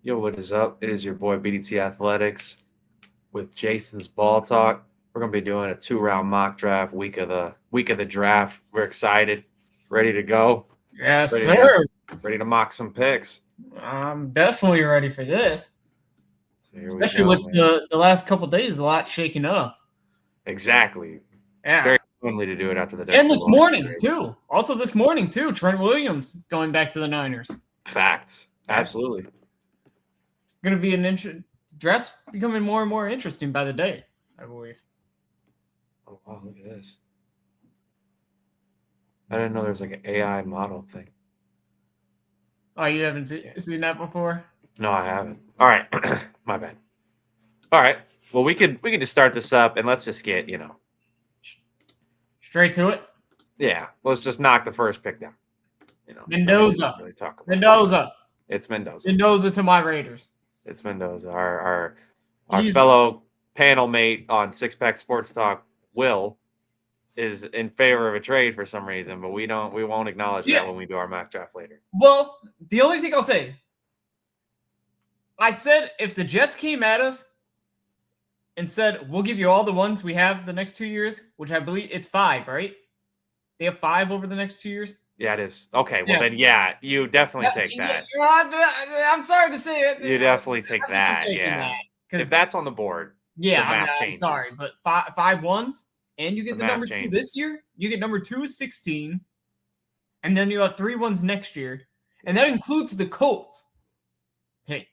Yo, what is up? It is your boy BDT Athletics with Jason's Ball Talk. We're gonna be doing a 2-round mock draft week of the draft. We're excited, ready to go, Yes, ready sir. ready to mock some picks. I'm definitely ready for this. So here we Especially go, with man. the last couple of days, a lot shaking up. Exactly. Yeah. Very timely to do it after the And Dexter this Lawrence morning, trade. too. Also this morning, too. Trent Williams going back to the Niners. Facts. That's Absolutely. going to be an draft becoming more and more interesting by the day, I believe. Oh wow, look at this. I didn't know there's like an AI model thing. Oh, you haven't seen that before? No, I haven't. All right. My bad. All right. Well, we could just start this up and let's just get, Straight to it. yeah, let's just knock the first pick down. Mendoza. Really talk about Mendoza. It's Mendoza. Mendoza to my Raiders. It's Mendoza. Our He's- fellow panel mate on Six Pack Sports Talk, Will, is in favor of a trade for some reason, but we won't acknowledge that when we do our mock draft later. Well, the only thing I'll say, I said if the Jets came at us and said, we'll give you all the ones we have the next 2 years, which I believe it's 5, right? They have 5 over the next 2 years. Yeah, it is. Okay, well then, yeah, you definitely take that. I'm sorry to say it. You definitely take that, yeah. That, if that's on the board, yeah, the math I'm changes. sorry, but five ones, and you get the number 2 changes. this year. You get number 2 is 16, and then you have 3 ones next year, and that includes the Colts pick.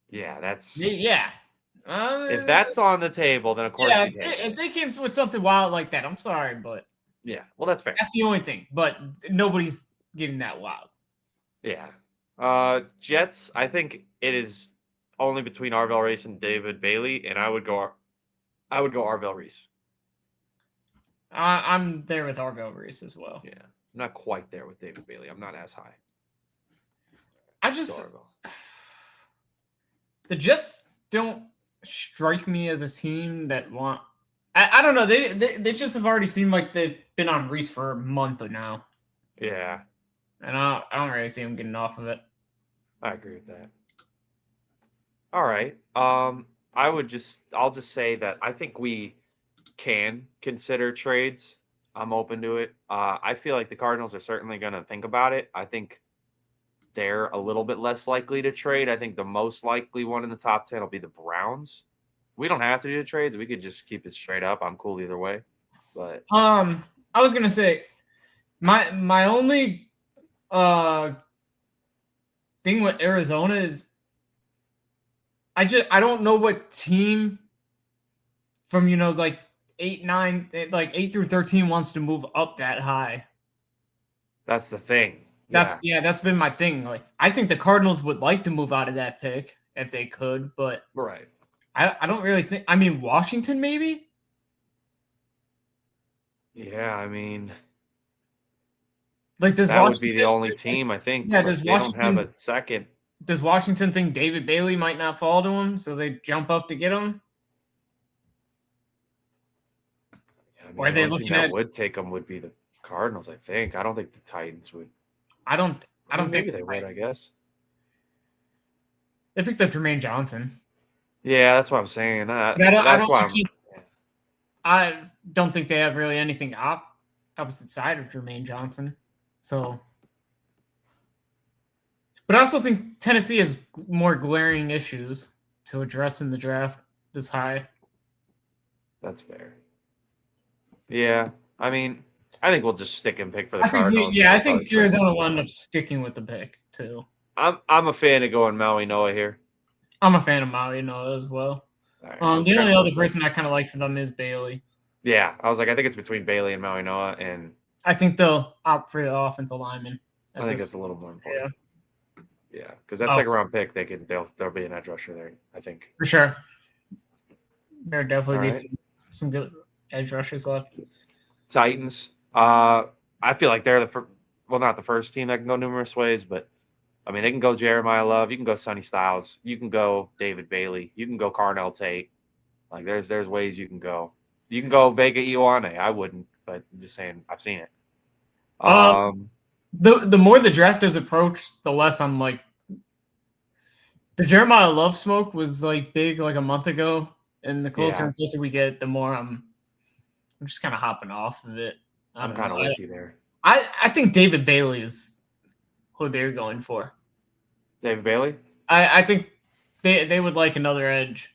Yeah, that's if that's on the table, then of course you take if they came with something wild like that, I'm sorry, but yeah, well that's fair. That's the only thing, but nobody's getting that wild. Yeah. Jets, I think it is only between Arvell Reese and David Bailey, and I would go Arvell Reese. I'm there with Arvell Reese as well. Yeah. I'm not quite there with David Bailey. I'm not as high. The Jets don't strike me as a team that want. I don't know. They just have already seemed like they've been on Reese for a month now. Yeah. And I don't really see him getting off of it. I agree with that. All right. I'll just say that I think we can consider trades. I'm open to it. I feel like the Cardinals are certainly going to think about it. I think they're a little bit less likely to trade. I think the most likely one in the top 10 will be the Browns. We don't have to do the trades. We could just keep it straight up. I'm cool either way. But I was gonna say my only thing with Arizona is I don't know what team from like 8, 9, like 8 through 13 wants to move up that high. That's the thing. That's been my thing. Like I think the Cardinals would like to move out of that pick if they could, but right. I don't really think. I mean, Washington maybe. Yeah, I mean, like that would be the only team I think. Yeah, does Washington don't have a second? Does Washington think David Bailey might not fall to him, so they jump up to get him? Yeah, I mean, or are they looking that would take him would be the Cardinals. I think. I don't think the Titans would. I don't think maybe they would. I guess they picked up Jermaine Johnson. Yeah, that's what I'm saying. I don't think they have really anything opposite side of Jermaine Johnson. So, but I also think Tennessee has more glaring issues to address in the draft this high. That's fair. Yeah, I mean, I think we'll just stick and pick for the Cardinals. I think Arizona will end up sticking with the pick too. I'm a fan of going Maui Noah here. I'm a fan of Maui Noah as well. Right, the only other person I kind of like for them is Bailey. Yeah, I was like, I think it's between Bailey and Maui Noah, and I think they'll opt for the offensive lineman. I think that's a little more important. Yeah, because that second round pick, they'll be an edge rusher there. I think for sure. There'll definitely be some good edge rushers left. Titans. I feel like they're not the first team that can go numerous ways, but I mean, they can go Jeremiah Love. You can go Sonny Styles. You can go David Bailey. You can go Carnell Tate. Like, there's ways you can go. You can go Vega Ioane. I wouldn't, but I'm just saying I've seen it. The more the draft is approached, the less I'm like The Jeremiah Love smoke was like big like a month ago, and the closer Yeah. and closer we get, the more I'm just kind of hopping off of it. I I'm don't kind know. of with you there. I think David Bailey is who they're going for. David Bailey? I think they would like another edge.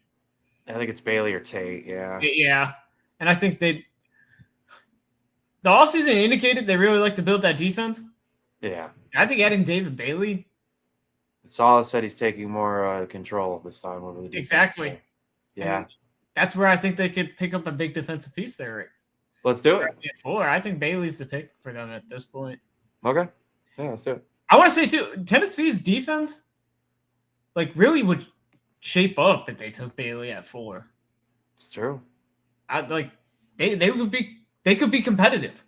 I think it's Bailey or Tate. Yeah. Yeah, and I think the offseason indicated they really like to build that defense. Yeah. I think adding David Bailey. Salah said he's taking more control this time over the defense. Exactly. So, yeah. And that's where I think they could pick up a big defensive piece there, Rick. Let's do it. At 4, I think Bailey's the pick for them at this point. Okay. Yeah, let's do it. I want to say too, Tennessee's defense, like, really would shape up if they took Bailey at 4. It's true. They could be competitive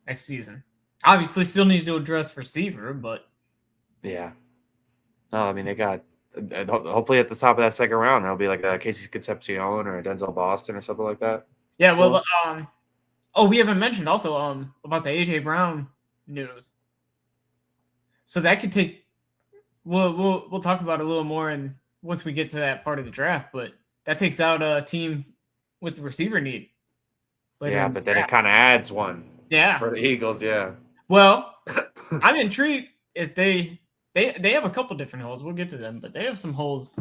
next season. Obviously, still need to address receiver, but yeah. No, I mean they got hopefully at the top of that second round there'll be like a Casey Concepcion or a Denzel Boston or something like that. Yeah, well, we haven't mentioned also about the AJ Brown news. So that could take. We'll talk about it a little more and once we get to that part of the draft, but that takes out a team with the receiver need. Yeah, but then it kind of adds one. Yeah. For the Eagles, yeah. Well, I'm intrigued if they have a couple different holes. We'll get to them, but they have some holes.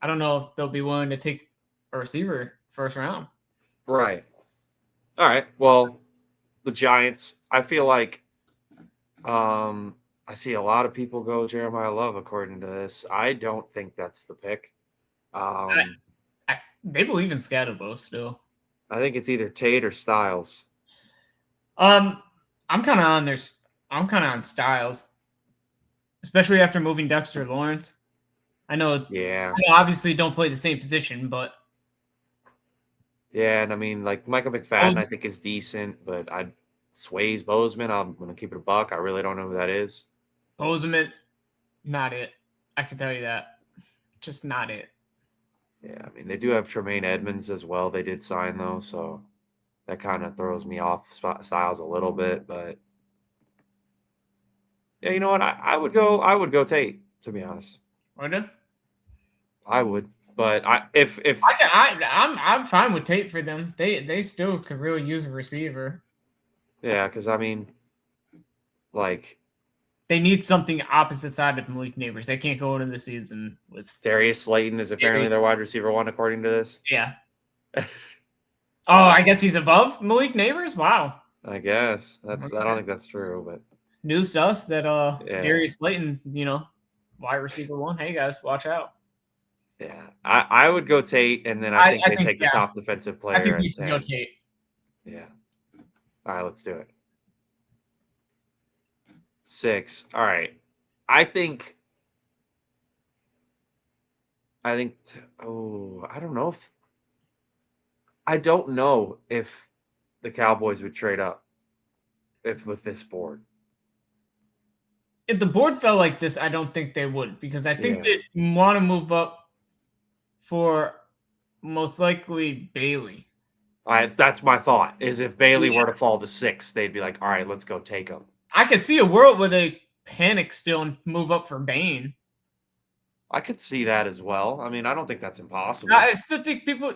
I don't know if they'll be willing to take a receiver first round. Right. All right. Well, the Giants, I feel like I see a lot of people go Jeremiah Love according to this. I don't think that's the pick. They believe in Scatterbo still. I think it's either Tate or Styles. I'm kind of on Styles, especially after moving Dexter Lawrence. I know. Yeah. I obviously don't play the same position, but yeah, and I mean, like Michael McFadden, I think is decent, but Sways Bozeman, I'm gonna keep it a buck. I really don't know who that is. Bozeman, not it. I can tell you that, just not it. Yeah, I mean they do have Tremaine Edmonds as well. They did sign though, so that kind of throws me off Styles a little bit. But yeah, you know what? I would go Tate, to be honest. Would you? I would, but I'm fine with Tate for them. They still could really use a receiver. Yeah, because I mean, like they need something opposite side of Malik Neighbors. They can't go into the season with Darius Slayton is apparently their wide receiver 1 according to this. Yeah. Oh, I guess he's above Malik Neighbors? Wow. I guess. I don't think that's true, but news to us that Darius Slayton, wide receiver 1. Hey guys, watch out. Yeah. I would go Tate, and then I think they take the top defensive player. I think you can go Tate. Yeah. All right, let's do it. 6. All right. I think I don't know if the Cowboys would trade up with this board. If the board fell like this, I don't think they would, because I think they want to move up for most likely Bailey. That's my thought, is if Bailey were to fall to 6, they'd be like, all right, let's go take him. I could see a world where they panic still and move up for Bain. I could see that as well. I mean, I don't think that's impossible. I still think people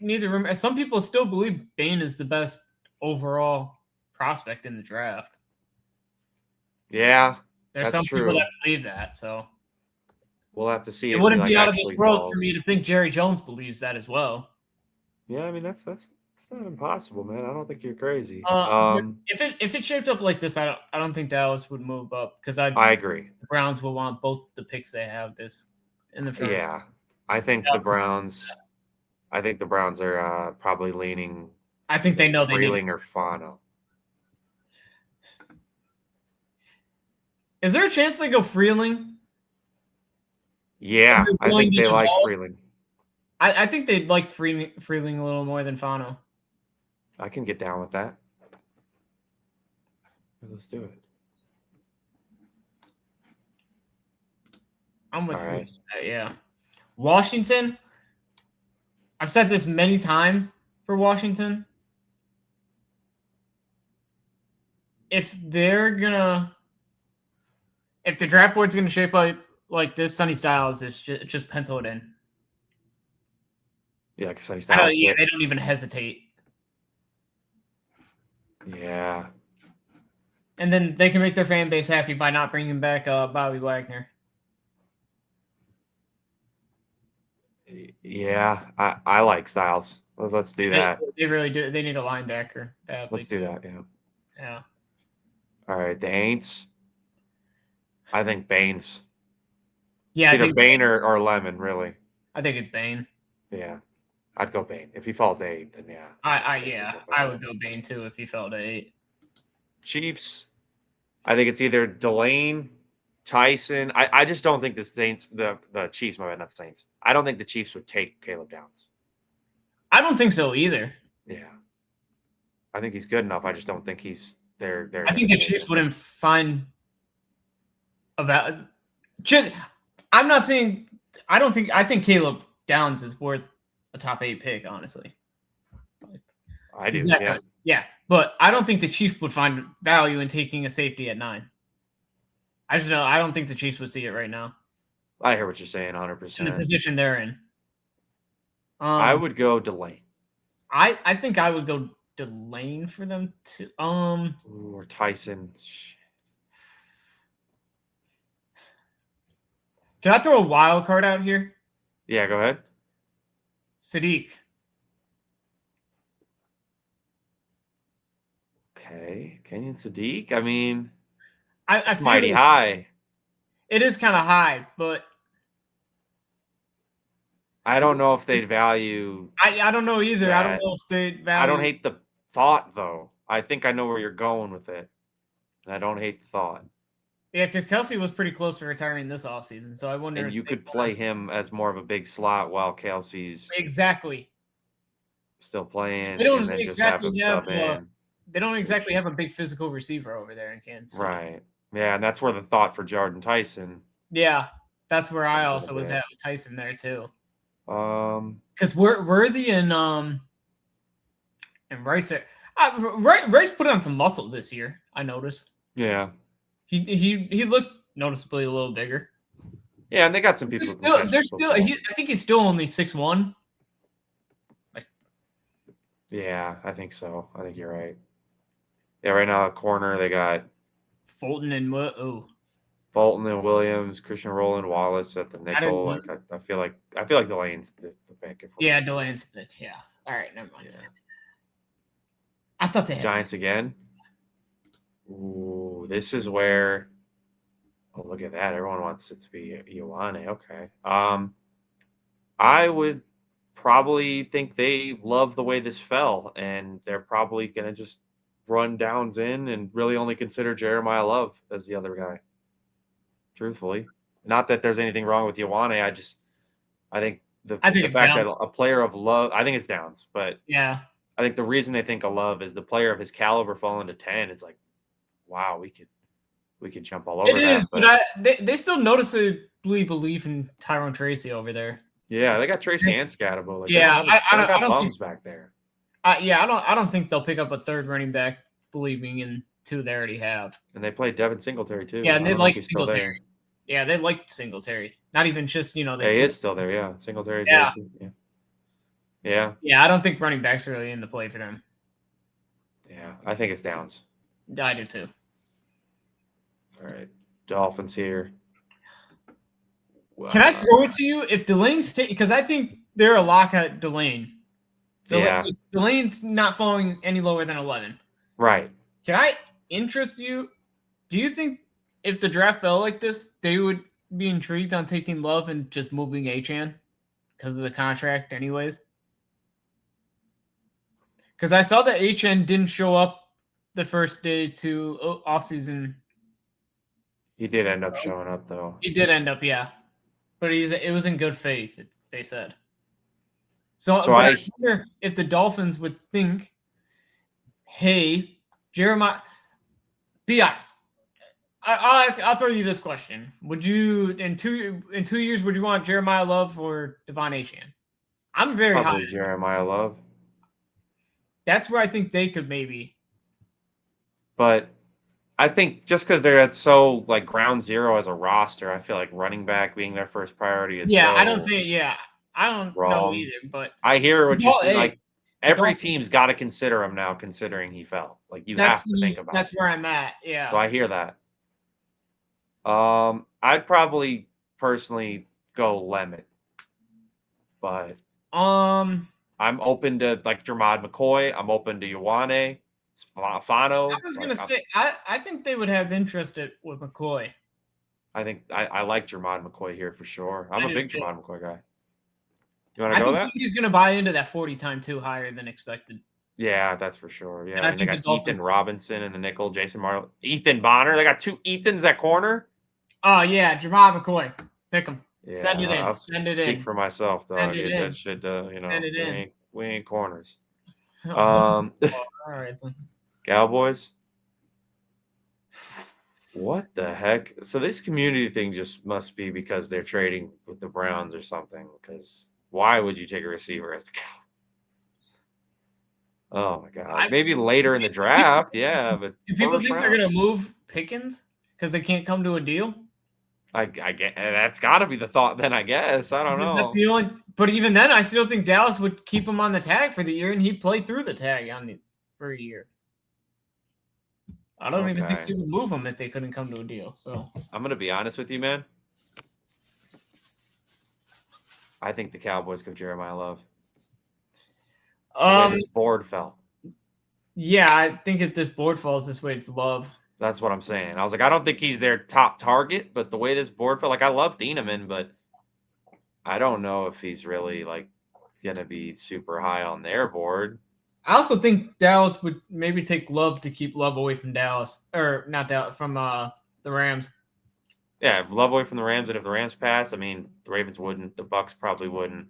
need to remember. Some people still believe Bain is the best overall prospect in the draft. Yeah, there's some people that believe that. So we'll have to see. It wouldn't be out of this world for me to think Jerry Jones believes that as well. Yeah, I mean that's not impossible, man. I don't think you're crazy. If it shaped up like this, I don't think Dallas would move up, because I agree. The Browns will want both the picks they have this in the first. Yeah, I think the Browns. I think the Browns are probably leaning. I think they know Freeling or Fano. Is there a chance they go Freeling? Yeah, I think they like Freeling. I think they'd like Freeling a little more than Fano. I can get down with that. Let's do it. I'm with Freeling. Yeah. Washington. I've said this many times for Washington. If the draft board's gonna shape up like this. Sonny Styles is just pencil it in. Yeah, like Sonny Styles. Yeah, they don't even hesitate. Yeah. And then they can make their fan base happy by not bringing back Bobby Wagner. Yeah, I like Styles. Let's do that. They really do. They need a linebacker badly. Let's do that. Yeah. Yeah. All right, the Aints. I think Baines. Yeah, it's either Bane or Lemon, really. I think it's Bane. Yeah, I'd go Bane. If he falls to 8, then yeah. I would go Bane too if he fell to 8. Chiefs. I think it's either Delane, Tyson. I just don't think the Saints, the Chiefs, my bad, not the Saints. I don't think the Chiefs would take Caleb Downs. I don't think so either. Yeah, I think he's good enough. I just don't think he's there. I think the Chiefs wouldn't find a value. I'm not saying. I think Caleb Downs is worth a top 8 pick, honestly. I do. Yeah. Good. Yeah, but I don't think the Chiefs would find value in taking a safety at 9. I don't think the Chiefs would see it right now. I hear what you're saying, 100%. In the position they're in. I would go Delane. I think I would go Delane for them too. Or Tyson. Can I throw a wild card out here? Yeah, go ahead. Sadiq. Okay, Kenyon Sadiq. I mean, I mighty high. It is kind of high, but I don't know if they'd value. I don't know either. That. I don't know if they'd value. I don't hate the thought though. I think I know where you're going with it, and I don't hate the thought. Yeah, because Kelsey was pretty close to retiring this offseason, so I wonder. And you could play him as more of a big slot while Kelsey's exactly still playing. They don't and then exactly just have him sub in. They don't exactly have a big physical receiver over there in Kansas City. Right. Yeah, and that's where the thought for Jordan Tyson. Yeah, that's where I also was at with Tyson there too. Because Worthy and Rice there. Rice put on some muscle this year. I noticed. Yeah. He looked noticeably a little bigger. Yeah, and they got some people. They're still. I think he's still only 6'1". Yeah, I think so. I think you're right. Yeah, right now at corner they got Fulton and Fulton and Williams, Christian Rowland, Wallace at the nickel. I feel like Delane's the pick. Yeah, Delane's the pick. Yeah. All right, never mind. Yeah. I thought they had Giants again. Ooh, this is where. Oh, look at that! Everyone wants it to be Ioane. Okay. I would probably think they love the way this fell, and they're probably gonna just run Downs in and really only consider Jeremiah Love as the other guy. Truthfully, not that there's anything wrong with Ioane. I think the fact that a player of Love, I think it's Downs, but yeah, I think the reason they think of Love is the player of his caliber falling to 10. It's like, wow, we could jump all over that. It is, but they still noticeably believe in Tyrone Tracy over there. Yeah, they got Tracy and Scatterbo. Like, yeah, I don't bums think back there. I don't think they'll pick up a third running back believing in 2 they already have. And they played Devin Singletary too. Yeah, and they like Singletary. Yeah, they like Singletary. Not even just, you know. He is still there, yeah. Singletary. Yeah. Yeah. Yeah, I don't think running back's really in the play for them. Yeah, I think it's Downs. I do too. All right. Dolphins here. Well, can I throw it to you? If Delane's because I think they're a lock at Delane. Delane's not falling any lower than 11. Right. Can I interest you? Do you think if the draft fell like this, they would be intrigued on taking Love and just moving Achane because of the contract anyways? Because I saw that Achane didn't show up the first day to offseason. He did end up showing up, though. He did end up, yeah. But it was in good faith, they said. So I wonder if the Dolphins would think, hey, Jeremiah, be honest. I'll throw you this question. Would you in 2 years would you want Jeremiah Love or Devon Achane? I'm very probably high. Jeremiah Love. That's where I think they could maybe. But I think just because they're at so like ground zero as a roster, I feel like running back being their first priority is Yeah, I so don't think. Yeah, I don't know wrong. either. But I hear what you're saying. Hey, Like the every Dolphins. team's got to consider him now, considering he fell. Like you have to think about That's it. where I'm at. So Yeah. I hear that. I'd probably personally go Lemon, but Um, I'm open to like Jermod McCoy. I'm open to Ioane, I Fano. was Like gonna say I think they would have interest with McCoy. I think I like Jermod McCoy here for sure. I'm I a do big too. Jermod McCoy guy. You want to I go think that? somebody's gonna buy into that 40 time too higher than expected, Yeah, that's for sure. Yeah, and I I mean they think the got Dolphins. Ethan Robinson in the nickel, Jason Marlowe, Ethan Bonner. They got two Ethans at corner. Oh yeah, Jamal McCoy, pick him. Yeah, Send it in. I'll Send it speak in. for myself, Send dog. it That in. should, Send it in. we ain't corners. All right then. Cowboys. What the heck? So this community thing just must be because they're trading with the Browns or something. Because why would you take a receiver as the Cow? Oh my God. I, Maybe later in the people, draft, yeah, but do people first think they're round. gonna move Pickens because they can't come to a deal? I get that's got to be the thought. Then I guess I don't That's know. the only. But even then, I still think Dallas would keep him on the tag for the year, and he'd play through the tag for a year. I don't even think Okay, they would move him if they couldn't come to a deal. So I'm gonna be honest with you, man. I think the Cowboys go Jeremiah Love. The way this board fell. yeah, I think if this board falls this way, it's Love. That's what I'm saying. I was like, I don't think he's their top target, but the way this board felt, like I love Thieneman, but I don't know if he's really like gonna be super high on their board. I also think Dallas would maybe take Love to keep Love away from Dallas, or not Dallas, from the Rams. Yeah, if Love away from the Rams, and if the Rams pass, I mean, the Ravens wouldn't, the Bucks probably wouldn't,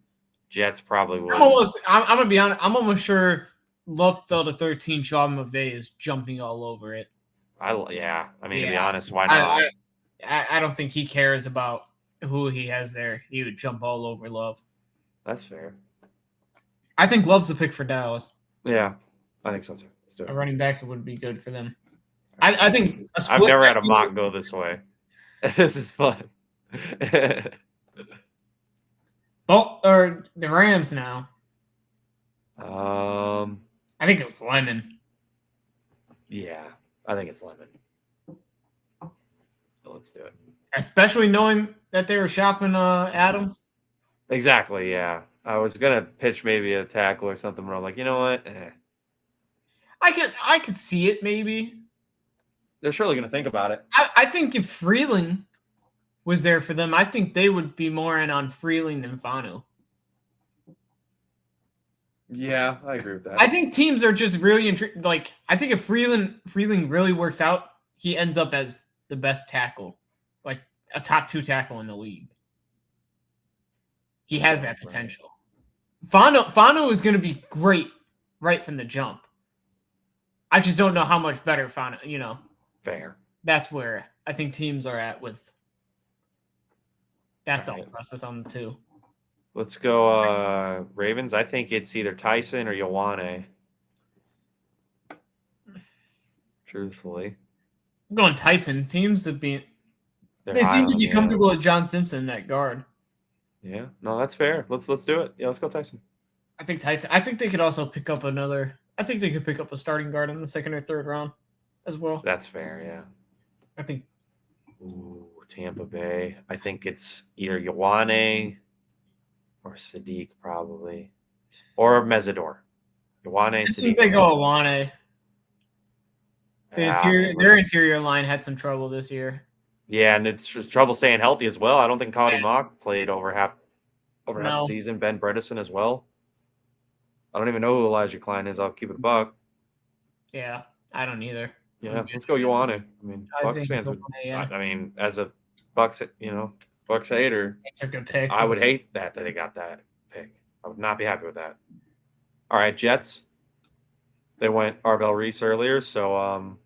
Jets probably wouldn't. I'm gonna be honest. I'm almost sure if Love fell to 13, Sean McVay is jumping all over it. Yeah. I mean, to be Yeah, honest, why not? I don't think he cares about who he has there. He would jump all over Love. That's fair. I think Love's the pick for Dallas. Yeah, I think so too. Let's do it. A running back would be good for them. I think a split. I've never had a mock go this way. This is fun. Or the Rams now. I think it was Lemon. Yeah, I think it's Lemon. So let's do it. Especially knowing that they were shopping Adams. Exactly, yeah. I was gonna pitch maybe a tackle or something, but I'm like, you know what? I could see it maybe. They're surely gonna think about it. I think if Freeling was there for them, I think they would be more in on Freeling than Fanu. Yeah, I agree with that. I think teams are just really intrigued. Like, I think if Freeling really works out, he ends up as the best tackle, like a top 2 tackle in the league. He has that potential. Right. Fano is going to be great right from the jump. I just don't know how much better Fano, Fair. That's where I think teams are at with that's the whole process on the 2. Let's go Ravens. I think it's either Tyson or Ioane. Truthfully. I'm going Tyson. Teams have been they seem to be comfortable with John Simpson at guard. Yeah. No, that's fair. Let's do it. Yeah, let's go Tyson. I think Tyson. I think they could also pick up I think they could pick up a starting guard in the 2nd or 3rd round as well. That's fair, yeah. I think. Ooh, Tampa Bay. I think it's either Ioane or Sadiq, probably. Or Mesidor. Ioane, I Sadiq. think they go Ioane. Their interior line had some trouble this year. Yeah, and it's just trouble staying healthy as well. I don't think Cody Mock played over half the season. Ben Bredesen as well. I don't even know who Elijah Klein is. I'll keep it a buck. Yeah, I don't either. Yeah, let's go Ioane. I mean, Bucks fans would. Yeah. I mean, as a Bucks, Bucks hater, it's a good pick. I would hate that they got that pick. I would not be happy with that. All right, Jets. They went Arbel Reese earlier, so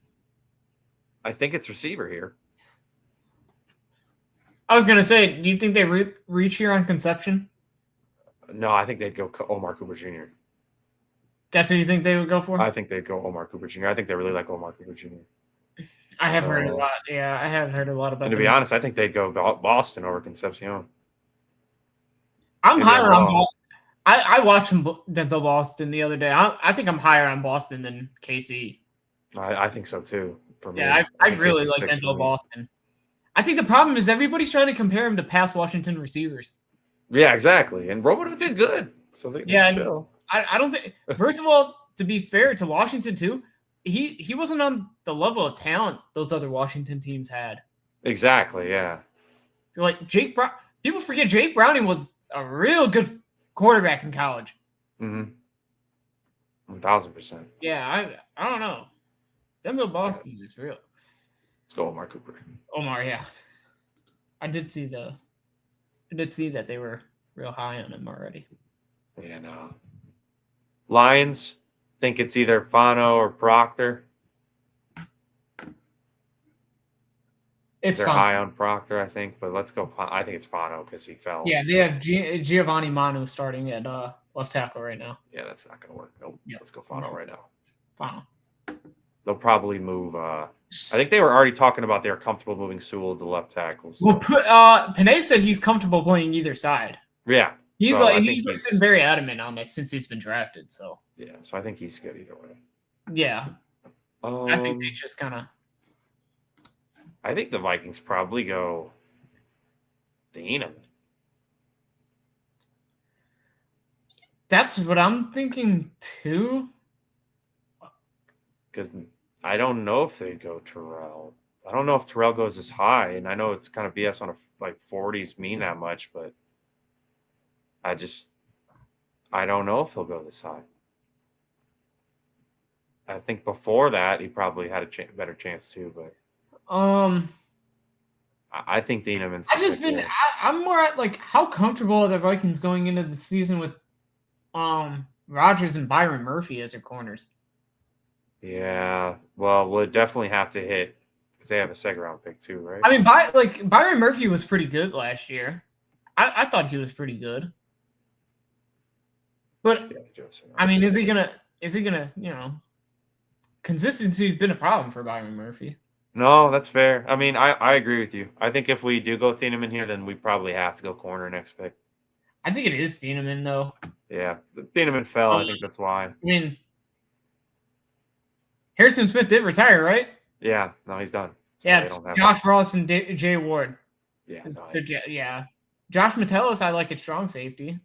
I think it's receiver here. I was gonna say, do you think they reach here on Conception? No, I think they'd go Omar Cooper Jr. That's what you think they would go for? I think they'd go Omar Cooper Jr. I think they really like Omar Cooper Jr. I have heard a So, lot. Yeah, I have heard a lot about and to them. be honest, I think they'd go Boston over Concepcion. I'm Maybe I'm higher on wrong. Boston. I watched some Denzel Boston the other day. I think I'm higher on Boston than KC. I think so too. For Yeah, me, I I think really KC's like 6 for Denzel me. Boston. I think the problem is everybody's trying to compare him to past Washington receivers. Yeah, exactly. And Romanovich is good, so they Yeah, can and chill. I don't think. First of all, to be fair to Washington too, he wasn't on the level of talent those other Washington teams had. Exactly. Yeah. So like Jake Brown, people forget Jake Browning was a real good quarterback in college. Mm-hmm. 1000%. Yeah, I don't know. Denzel Yeah. Boston is real. Let's go, Omar Cooper. Omar, yeah. I did see that they were real high on him already. And Lions think it's either Fano or Proctor. It's They're fun. high on Proctor, I think, but let's go. I think it's Fano because he fell. Yeah, they have Giovanni Manu starting at left tackle right now. Yeah, that's not going to work. Nope. Yeah. Let's go Fano right now. Fano. They'll probably move. I think they were already talking about they were comfortable moving Sewell to left tackle. So. Well, Panay said he's comfortable playing either side. Yeah. He's so he's been very adamant on it since he's been drafted. So yeah, so I think he's good either way. Yeah, I think they just kind of. I think the Vikings probably go Dienham. That's what I'm thinking too. Because I don't know if they go Terrell. I don't know if Terrell goes this high, and I know it's kind of BS on a 40s mean that much, but I don't know if he'll go this high. I think before that he probably had a better chance too, but I think Dienham. I'm more at like how comfortable are the Vikings going into the season with Rodgers and Byron Murphy as their corners. Yeah, well, we'll definitely have to hit because they have a second round pick too, right? I mean, Byron Murphy was pretty good last year. I thought he was pretty good, but I mean, is he gonna consistency's been a problem for Byron Murphy. No, that's fair. I mean, I agree with you. I think if we do go Thieneman here, then we probably have to go corner next pick. I think it is Thieneman, though. Yeah, Thieneman fell. I think that's why. I mean, Harrison Smith did retire, right? Yeah, no, he's done. So yeah, it's Josh Ross and Jay Ward. Yeah, yeah. Josh Metellus, I like at strong safety.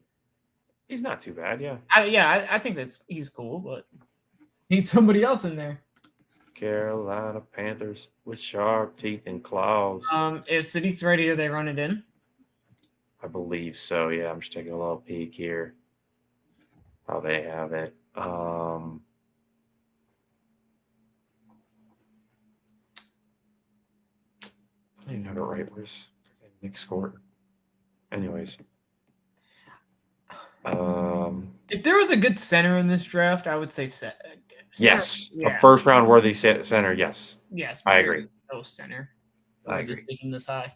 He's not too bad, yeah. I think he's cool, but need somebody else in there. Carolina Panthers with sharp teeth and claws. If Sadiq's ready, do they run it in? I believe so. Yeah, I'm just taking a little peek here. How they have it. I don't even have it right. Where's Nick's court? Anyways. If there was a good center in this draft, I would say yes, a first round worthy center. Yes. Yes, I agree. No center. I agree. Taking this high.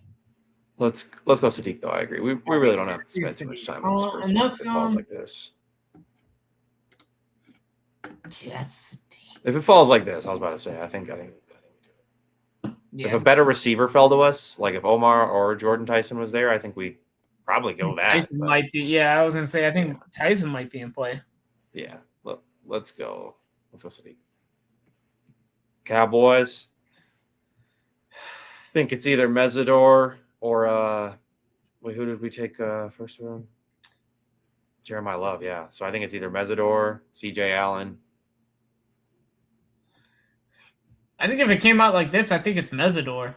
Let's go Sadiq though. I agree. We really don't have to spend too much time on this first one if it falls like this. Yes. If it falls like this, I was about to say, I think we do it. Yeah. If a better receiver fell to us, like if Omar or Jordan Tyson was there, I think we probably go that. Tyson might be. Yeah, I was gonna say I think Tyson might be in play. Yeah. Let's go. Let's go Sadiq. Cowboys. I think it's either Mesidor or wait, who did we take first round? Jeremiah Love, yeah. So I think it's either Mesidor, CJ Allen. I think if it came out like this, I think it's Mesidor.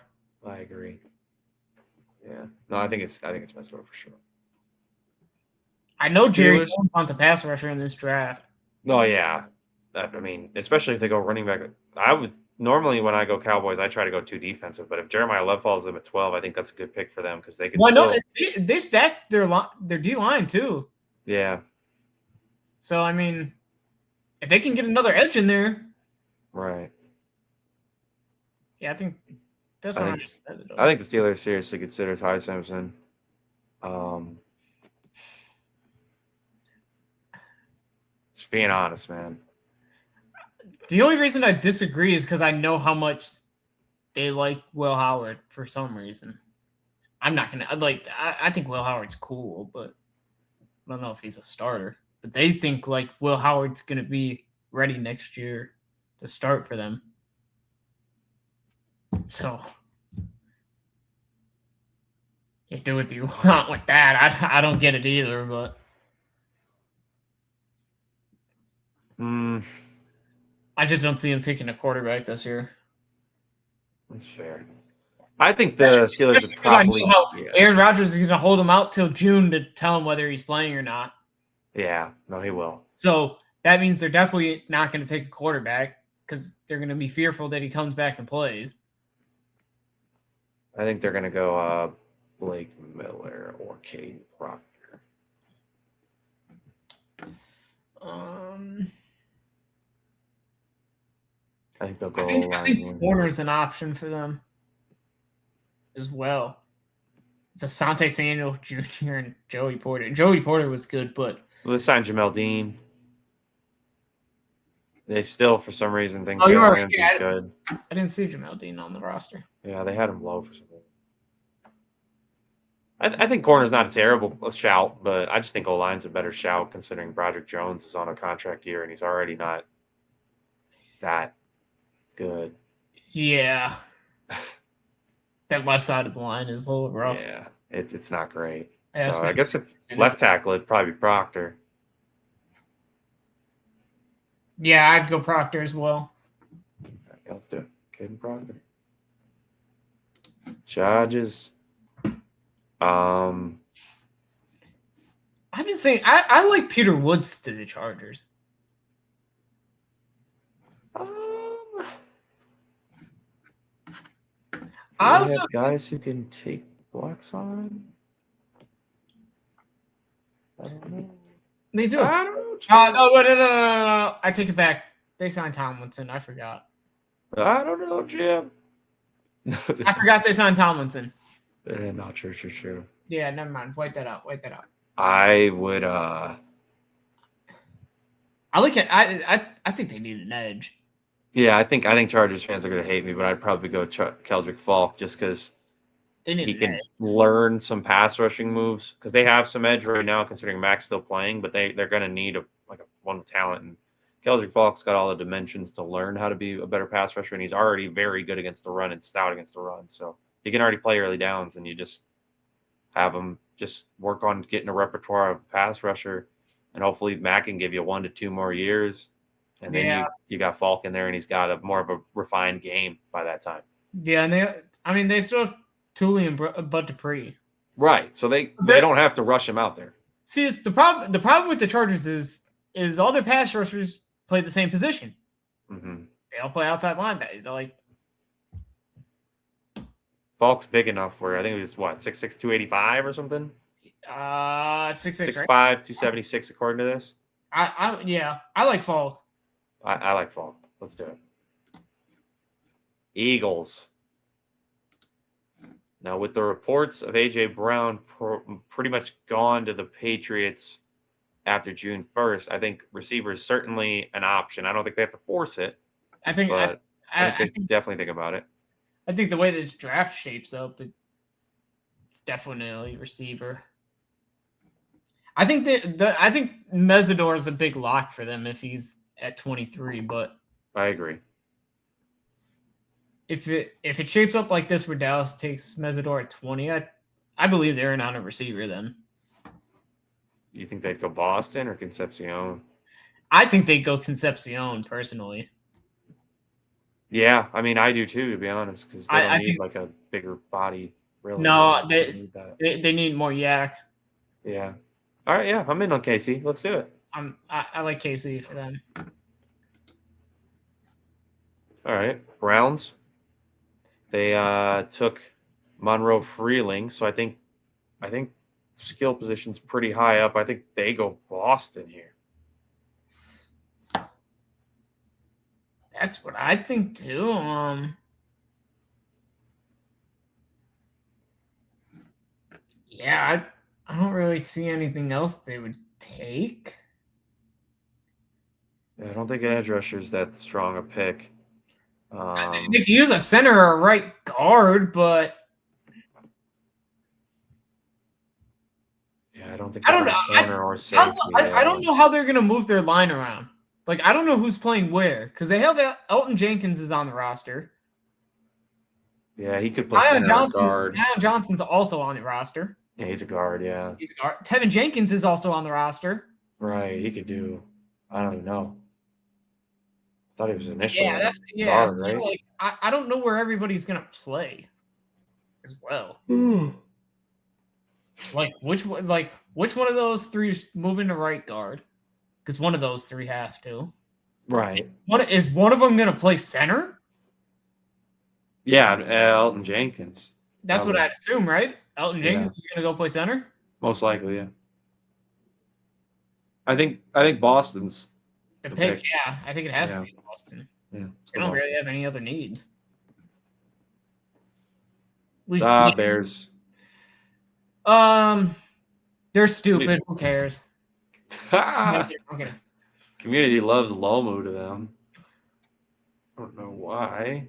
I agree. Yeah. No, I think it's Mesidor for sure. I know Jerry Jones wants a pass rusher in this draft. No, yeah. I mean, especially if they go running back. I would normally when I go Cowboys, I try to go too defensive. But if Jeremiah Love falls them at 12, I think that's a good pick for them because they can. Well, no, they stacked their D line too. Yeah. So I mean, if they can get another edge in there, right? Yeah, I think that's what I think the Steelers seriously consider Ty Simpson. Just being honest, man. The only reason I disagree is because I know how much they like Will Howard for some reason. I'm not gonna I think Will Howard's cool, but I don't know if he's a starter. But they think like Will Howard's gonna be ready next year to start for them. So you do what you want with that. I don't get it either, but I just don't see him taking a quarterback this year. That's fair. I think the Steelers would probably. Aaron Rodgers is going to hold him out till June to tell him whether he's playing or not. Yeah, no, he will. So that means they're definitely not going to take a quarterback because they're going to be fearful that he comes back and plays. I think they're going to go Blake Miller or Caden Proctor. I think they'll go. I think corner's an option for them as well. It's Asante Samuel Jr. and Joey Porter. Joey Porter was good, but they signed Jamel Dean. They still, for some reason, think Ramsey's good. I didn't see Jamel Dean on the roster. Yeah, they had him low for some reason. I think corner's not a terrible shout, but I just think O-line's a better shout considering Broderick Jones is on a contract year and he's already not that good. Yeah. That left side of the line is a little rough. Yeah, it's not great. Yeah, so I guess if left tackle, it'd probably be Proctor. Yeah, I'd go Proctor as well. Okay, let's do it. Caden Proctor. Charges. I've been saying I like Peter Woods to the Chargers. I also have guys who can take blocks on. I don't know. They do. I don't know. No. I take it back. They signed Tomlinson. I forgot. I don't know, Jim. I forgot they signed Tomlinson. Not sure. Yeah, never mind. Wipe that out. I would. I like it. I think they need an edge. Yeah, I think Chargers fans are going to hate me, but I'd probably go Keldrick Falk just because he can learn some pass rushing moves because they have some edge right now considering Mac's still playing, but they're going to need one with talent. And Keldrick Falk's got all the dimensions to learn how to be a better pass rusher, and he's already very good against the run and stout against the run. So he can already play early downs, and you just have him just work on getting a repertoire of pass rusher, and hopefully Mac can give you 1 to 2 more years. And then you got Falk in there, and he's got more of a refined game by that time. Yeah, and they still have Thule and Bud Dupree. Right, so they don't have to rush him out there. See, it's the problem. The problem with the Chargers is all their pass rushers play the same position. Mm-hmm. They all play outside linebacker. They're like Falk's big enough where I think it was 6'6", 285 or something. 6'6", 6'5", 276 according to this. I like Falk. I like Falk. Let's do it. Eagles. Now, with the reports of A.J. Brown pretty much gone to the Patriots after June 1st, I think receiver is certainly an option. I don't think they have to force it. I think they definitely think about it. I think the way this draft shapes up, it's definitely receiver. I think I think Mesidor is a big lock for them if he's at 23, but I agree. If it shapes up like this where Dallas takes Mesidor at 20, I believe they're not a receiver then. You think they'd go Boston or Concepcion? I think they'd go Concepcion personally. Yeah, I mean I do too, to be honest, because they don't need like a bigger body. Really, no, they need more yak. Yeah. All right. Yeah, I'm in on KC. Let's do it. I like KC for them. All right, Browns. They took Monroe Freeling, so I think skill position's pretty high up. I think they go Boston here. That's what I think too. Yeah, I don't really see anything else they would take. Yeah, I don't think edge rusher's that strong a pick. They could use a center or a right guard, but yeah, I don't think I he's don't on know. the corner or safety. Also, I don't know how they're gonna move their line around. Like, I don't know who's playing where because they have Elton Jenkins is on the roster. Yeah, he could play center or guard. Zion Johnson's also on the roster. Yeah, he's a guard. Yeah, He's a guard. Tevin Jenkins is also on the roster. right. He could do. I don't even know. I thought he was initially It's guard, right? like I don't know where everybody's gonna play as well. Like which one of those three is moving to right guard? Because one of those three have to. Right. Is one of them gonna play center? Yeah, Elton Jenkins. That's what I'd assume, right? Elton Jenkins is gonna go play center. Most likely, yeah. I think Boston's the pick. Yeah, I think it has to be Boston. Yeah, they don't really have any other needs. At least Bears. They're stupid. Who cares? Okay. Community loves Lomu to them. I don't know why.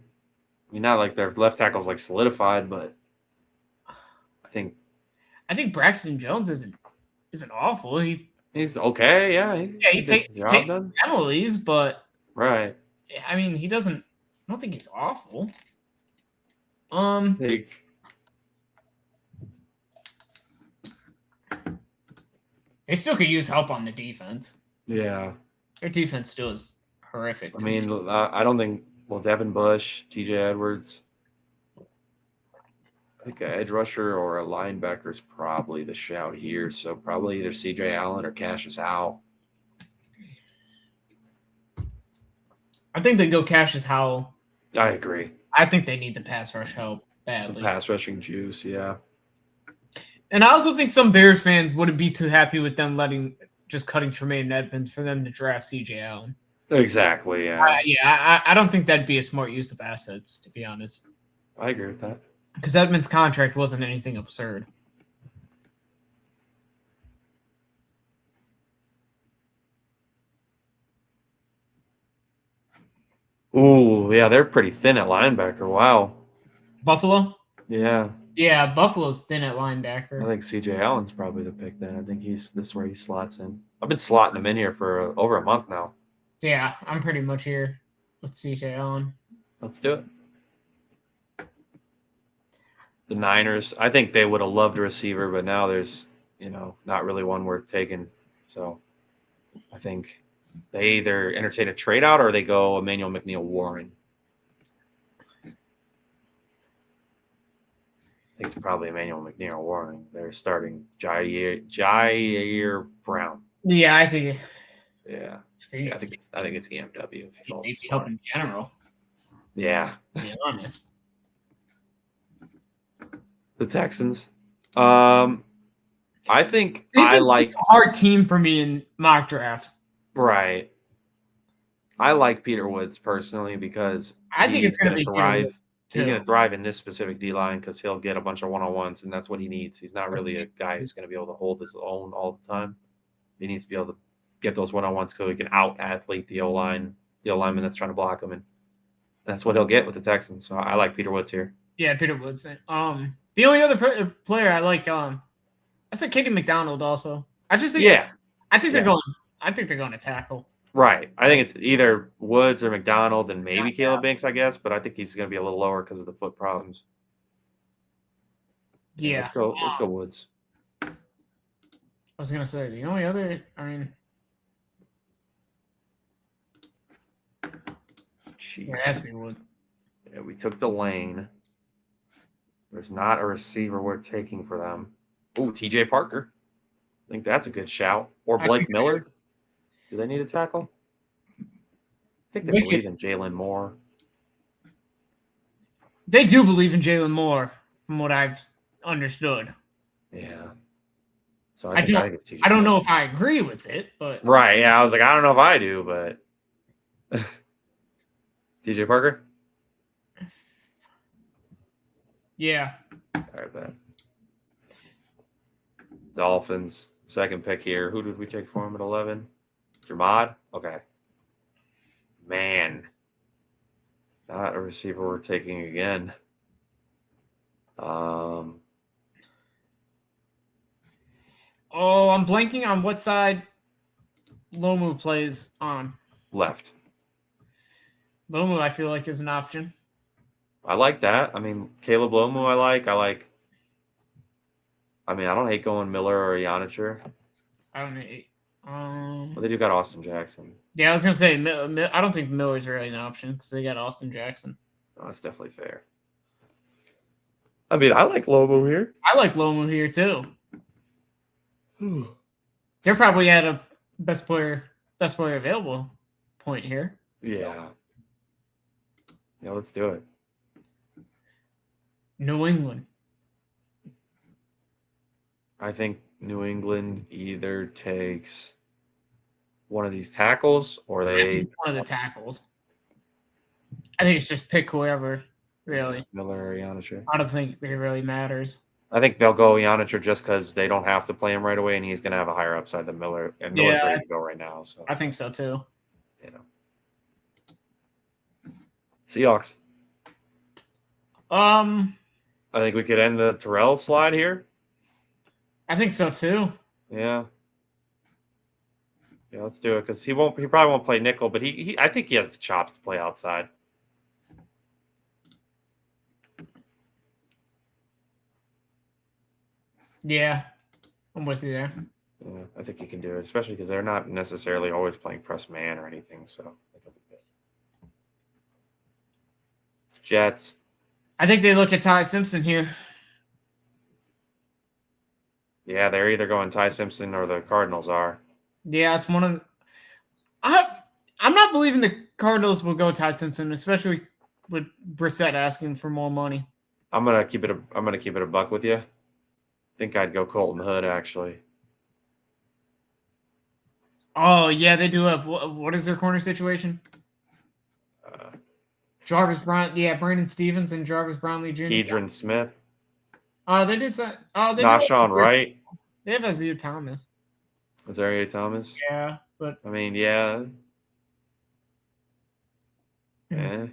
I mean, not like their left tackle's like solidified, but I think Braxton Jones isn't awful. He's okay. Yeah. He takes penalties, but right. I mean, he doesn't. I don't think he's awful. They still could use help on the defense. Yeah. Their defense still is horrific. I mean, I don't think. Well, Devin Bush, T.J. Edwards. I think an edge rusher or a linebacker is probably the shout here. So probably either C.J. Allen or Cassius Howell. I think they go Cassius Howell. I agree. I think they need the pass rush help badly. Some pass rushing juice, yeah. And I also think some Bears fans wouldn't be too happy with them just cutting Tremaine Edmonds for them to draft C.J. Allen. Exactly, yeah. I don't think that'd be a smart use of assets, to be honest. I agree with that. Because Edmonds' contract wasn't anything absurd. Ooh, yeah, they're pretty thin at linebacker. Wow. Buffalo? Yeah. Yeah, Buffalo's thin at linebacker. I think C.J. Allen's probably the pick then. I think this is where he slots in. I've been slotting him in here for over a month now. Yeah, I'm pretty much here with C.J. Allen. Let's do it. The Niners, I think they would have loved a receiver, but now there's, not really one worth taking. So I think they either entertain a trade out or they go Emmanuel McNeil Warren. I think it's probably Emmanuel McNeil Warren. They're starting Jair Brown. Yeah, I think. Yeah. I think it's EMW. He's help in general. Yeah. To be honest. The Texans. I think I like a hard team for me in mock drafts. Right. I like Peter Woods personally because I think it's going to thrive. He's going to thrive in this specific D line because he'll get a bunch of one-on-ones, and that's what he needs. He's not really a guy who's going to be able to hold his own all the time. He needs to be able to get those one-on-ones so he can out-athlete the O-line, the O-lineman that's trying to block him, and that's what he'll get with the Texans. So I like Peter Woods here. Yeah, Peter Woods. The only other player I like, I said Katie McDonald also. I think they're going to tackle. Right. I think it's either Woods or McDonald and maybe Caleb Banks, I guess, but I think he's going to be a little lower because of the foot problems. Yeah. Let's go Woods. I was going to say, the only other, it has to be Woods. Yeah, we took Delane. There's not a receiver worth taking for them. Ooh, TJ Parker. I think that's a good shout. Or Blake Miller. Do they need a tackle? I think they believe in Jalen Moore. They do believe in Jalen Moore, from what I've understood. Yeah. So I think it's TJ. I don't know if I agree with it, but right. Yeah, I was like, I don't know if I do, but TJ Parker. Yeah. All right, man. Dolphins, second pick here. Who did we take for him at 11? Jamad? Okay. Man. Not a receiver we're taking again. Oh, I'm blanking on what side Lomu plays on. Left. Lomu, I feel like, is an option. I like that. I mean, Caleb Lomu, I like. I mean, I don't hate going Miller or Yonicher. I don't know. But they do got Austin Jackson. Yeah, I was gonna say I don't think Miller's really an option because they got Austin Jackson. Oh, that's definitely fair. I mean, I like Lomu here. I like Lomu here too. They're probably at a best player available point here. Yeah. Yeah, let's do it. New England. I think New England either takes one of these tackles or they one of the tackles. I think it's just pick whoever, really. Miller or Yonicher. I don't think it really matters. I think they'll go Yonicher just because they don't have to play him right away, and he's going to have a higher upside than Miller. And Miller's ready to go right now. So I think so too. You know. Seahawks. I think we could end the Terrell slide here. I think so too. Yeah. Yeah, let's do it because he probably won't play nickel, but I think he has the chops to play outside. Yeah, I'm with you there. Yeah, I think he can do it, especially because they're not necessarily always playing press man or anything. So Jets. I think they look at Ty Simpson here. Yeah, they're either going Ty Simpson or the Cardinals are. Yeah, it's one of. I'm not believing the Cardinals will go Ty Simpson, especially with Brissett asking for more money. I'm gonna keep it a buck with you. I think I'd go Colton Hood actually. Oh yeah, they do have. What is their corner situation? Jarvis Brown, yeah, Brandon Stevens and Jarvis Brownlee Jr. Keidron Smith. They did. They Nashawn Wright. They have Azir Thomas. Azaria Thomas. Yeah, but I mean, yeah. Yeah.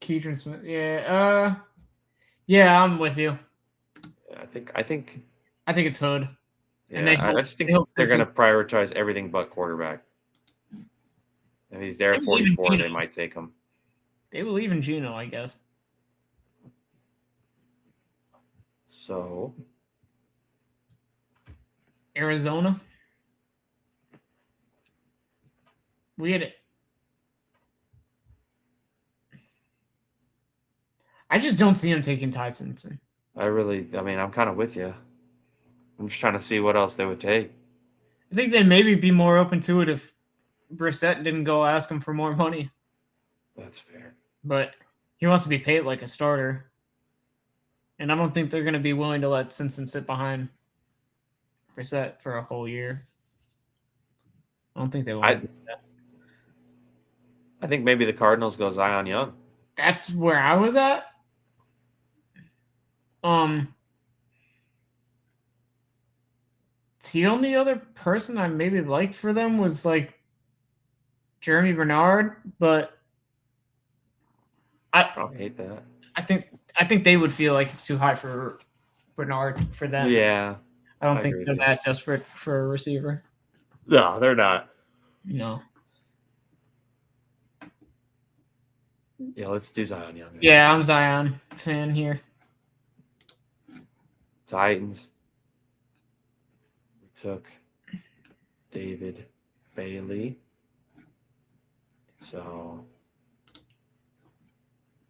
Keidron Smith. Yeah. Yeah, I'm with you. I think it's Hood. Yeah, and I just think they're going to prioritize everything but quarterback. If he's there at 44, they might take him. They believe in Geno, I guess. So, Arizona. We had it. I just don't see him taking Ty Simpson. I'm kind of with you. I'm just trying to see what else they would take. I think they'd maybe be more open to it if Brissett didn't go ask him for more money. That's fair. But he wants to be paid like a starter. And I don't think they're going to be willing to let Simpson sit behind Brissett for a whole year. I don't think they will. I think maybe the Cardinals go Zion Young. That's where I was at. The only other person I maybe liked for them was like Jeremy Bernard, but I hate that. I think they would feel like it's too high for Bernard for them. Yeah. I don't think they're that desperate for a receiver. No, they're not. No. Yeah, let's do Zion Young. Yeah, I'm Zion fan here. Titans. We took David Bailey. So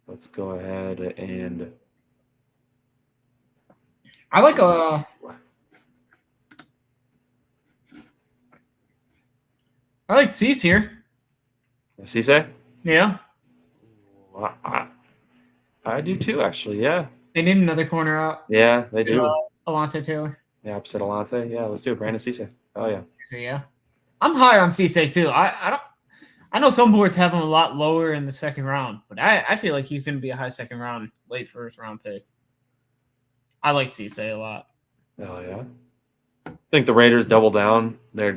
let's go ahead and I like Cease here. Cisse? Yeah. I do too, actually. Yeah. They need another corner out. Yeah, they do. Alontae Taylor. Yeah, opposite Alontae. Yeah, let's do it. Brandon Cisse. Oh yeah. So yeah, I'm high on Cisse too. I know some boards have him a lot lower in the second round, but I feel like he's going to be a high second round, late first round pick. I like Cisse a lot. Oh yeah. I think the Raiders double down. They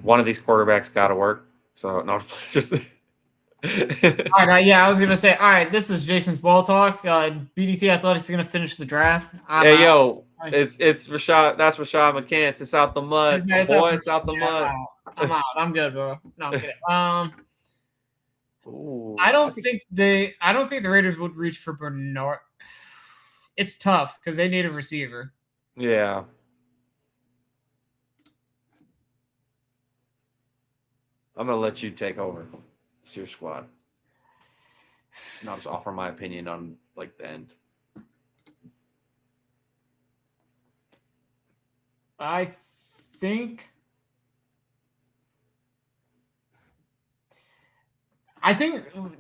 one of these quarterbacks got to work. So no, just All right, yeah, I was gonna say, all right, this is Jason's Ball Talk. BDT Athletics is gonna finish the draft. I'm Hey out. yo, it's Rashad. That's Rashad McCants. It's out the mud, It's, my it's up boy. to It's me. out the Yeah, mud. I'm out. I'm good, bro. No, I'm kidding. Ooh, I don't think the Raiders would reach for Bernard. It's tough because they need a receiver. yeah. I'm gonna let you take over. It's your squad. And I'll just offer my opinion on like the end. I think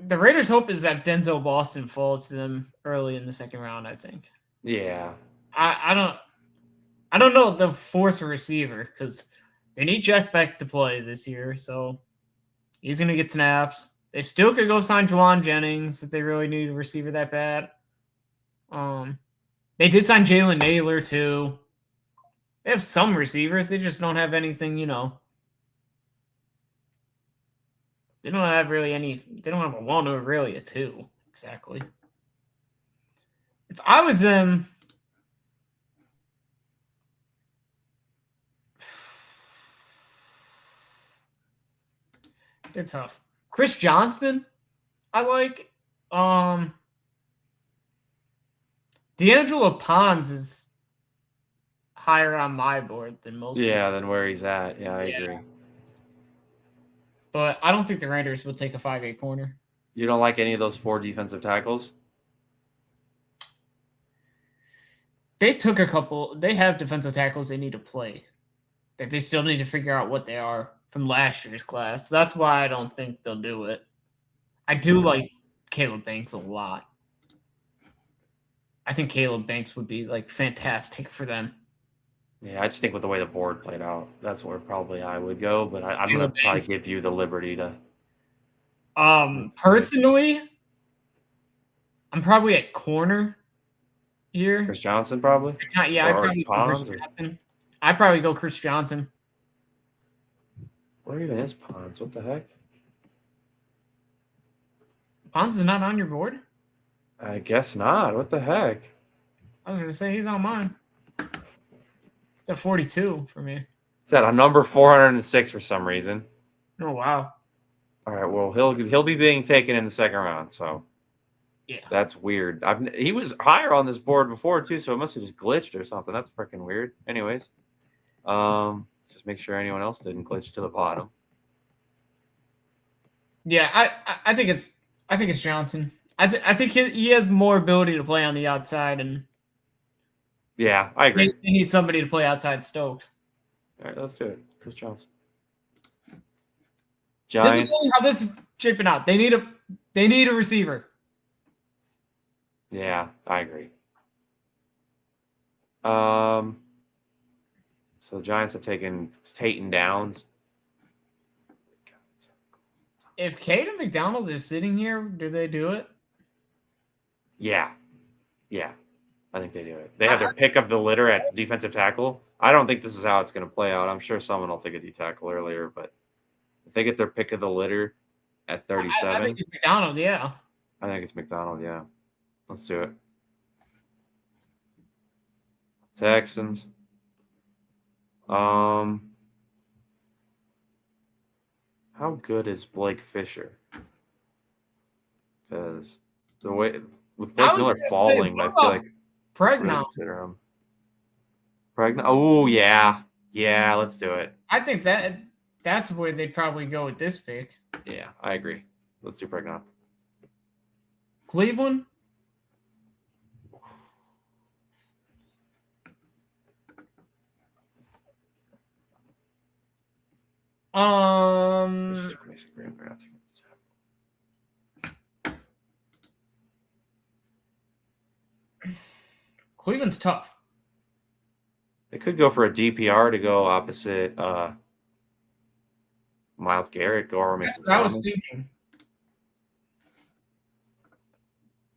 the Raiders' hope is that Denzel Boston falls to them early in the second round. I think. Yeah. I don't know if they'll force a receiver because they need Jeff Beck to play this year, so he's gonna get snaps. They still could go sign Juwan Jennings if they really need a receiver that bad. They did sign Jalen Naylor too. They have some receivers, they just don't have anything, They don't have really any. They don't have a one or really a two exactly. If I was them, they're tough. Chris Johnston, I like. D'Angelo Pons is higher on my board than most. Yeah, People. then where he's at. Yeah, I agree. But I don't think the Raiders will take a 5'8" corner. You don't like any of those 4 defensive tackles? They took a couple. They have defensive tackles they need to play. That they still need to figure out what they are from last year's class. That's why I don't think they'll do it. I do like Caleb Banks a lot. I think Caleb Banks would be like fantastic for them. Yeah, I just think with the way the board played out, that's where probably I would go. But I'm gonna probably give you the liberty to. Personally, I'm probably at corner here. Chris Johnson, probably. Yeah, I'd probably go Chris Johnson. I'd probably go Chris Johnson. Where even is Pons? What the heck? Pons is not on your board? I guess not. What the heck? I was gonna say he's on mine. It's at 42 for me. It's at a number 406 for some reason. Oh wow. All right. Well, he'll be being taken in the second round. So yeah, that's weird. He was higher on this board before too, so it must have just glitched or something. That's freaking weird. Anyways, just make sure anyone else didn't glitch to the bottom. Yeah, I think it's Johnson. I think he has more ability to play on the outside, and yeah, I agree. They need somebody to play outside Stokes. All right, let's do it. Chris Johnson. Giants. This is how this is shaping out. They need a receiver. Yeah, I agree. So the Giants have taken Peyton Downs. If Caden McDonald is sitting here, do they do it? Yeah. I think they do it. They have their pick of the litter at defensive tackle. I don't think this is how it's going to play out. I'm sure someone will take a D tackle earlier, but if they get their pick of the litter at 37, I think it's McDonald. Yeah, I think it's McDonald. Yeah, let's do it. Texans. How good is Blake Fisher? Because the way with Blake Miller falling, I feel like Pregnon. Consider him. Pregnon. Oh yeah, let's do it. I think that's where they'd probably go with this pick. Yeah, I agree. Let's do Pregnon. Cleveland. Cleveland's tough. They could go for a DPR to go opposite Myles Garrett, go or Mason Thomas. I was thinking.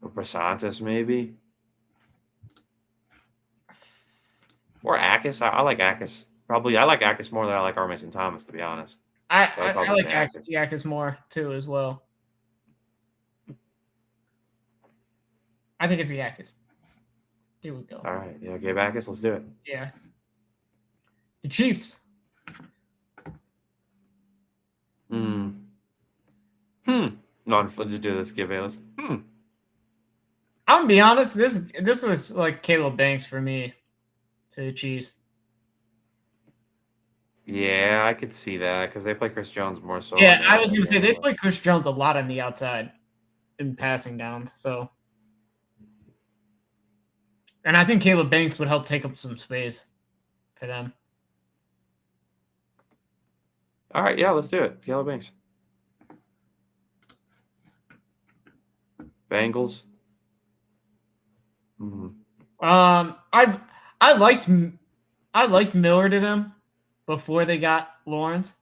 Or Brasantis, maybe. Or Akis. I like Akis. Probably, I like Akis more than I like Mason Thomas, to be honest. I like Akis more, too, as well. I think it's Yakis. Here we go. All right. Yeah, Gabe Backus. Let's do it. Yeah. The Chiefs. No, let's just do this. Give Bayless. I'm gonna be honest. This was like Caleb Banks for me to the Chiefs. Yeah, I could see that because they play Chris Jones more so. Yeah, I was gonna say they play Chris Jones a lot on the outside in passing downs. So, and I think Caleb Banks would help take up some space for them. All right, yeah, let's do it. Caleb Banks. Bengals. I liked Miller to them before they got Lawrence.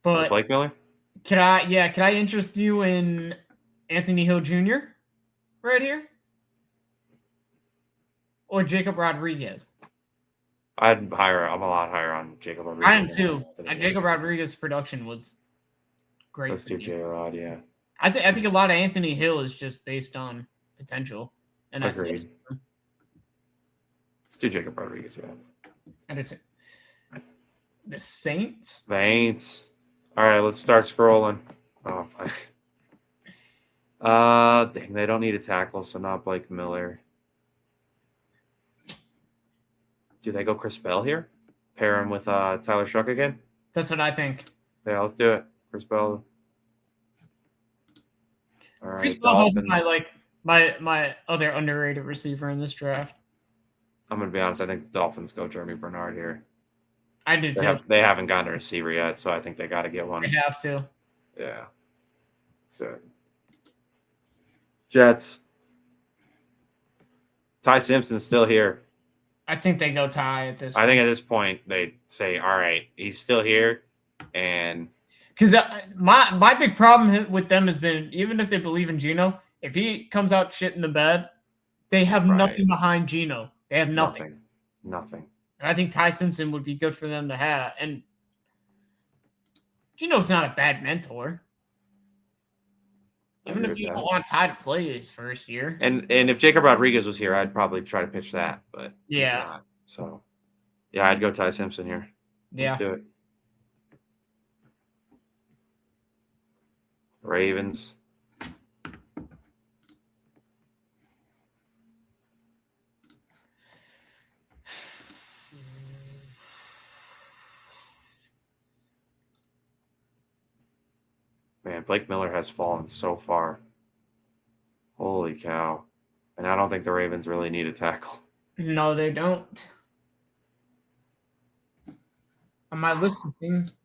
But Blake Miller? Can I interest you in Anthony Hill Jr. right here? Or Jacob Rodriguez? I'm a lot higher on Jacob Rodriguez. I am too. Jacob Rodriguez's production was great. Let's do J-Rod, yeah. I think a lot of Anthony Hill is just based on potential. And agreed. Let's do Jacob Rodriguez, yeah. And it's the Saints? All right, let's start scrolling. Oh, dang, they don't need a tackle, so not Blake Miller. Do they go Chris Bell here? Pair him with Tyler Shuck again? That's what I think. Yeah, let's do it. Chris Bell. All right, Chris Bell's also my other underrated receiver in this draft. I'm gonna be honest. I think the Dolphins go Jeremy Bernard here. I do too. They haven't gotten a receiver yet, so I think they got to get one. They have to. Yeah. So Jets. Ty Simpson's still here. I think they go Ty at this point. I think at this point they say, all right, he's still here. And because my big problem with them has been, even if they believe in Geno, if he comes out shit in the bed, they have nothing behind Geno. They have nothing. Nothing. And I think Ty Simpson would be good for them to have. And Geno's not a bad mentor. Even if you don't want Ty to play his first year. And if Jacob Rodriguez was here, I'd probably try to pitch that, but yeah. He's not. So yeah, I'd go Ty Simpson here. Let's do it. Ravens. Man, Blake Miller has fallen so far. Holy cow. And I don't think the Ravens really need a tackle. No, they don't. On my list of things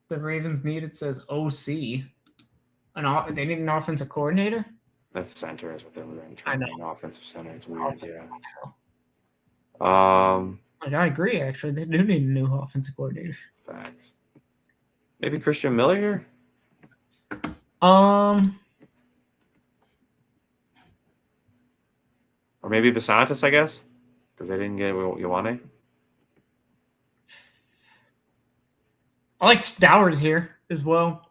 the Ravens need, it says OC. They need an offensive coordinator? That's center is what they're trying to an offensive center. It's weird, yeah. I agree, actually. They do need a new offensive coordinator. Facts. Maybe Christian Miller here? Or maybe Basantis, I guess, because they didn't get Ioane. I like Stowers here as well.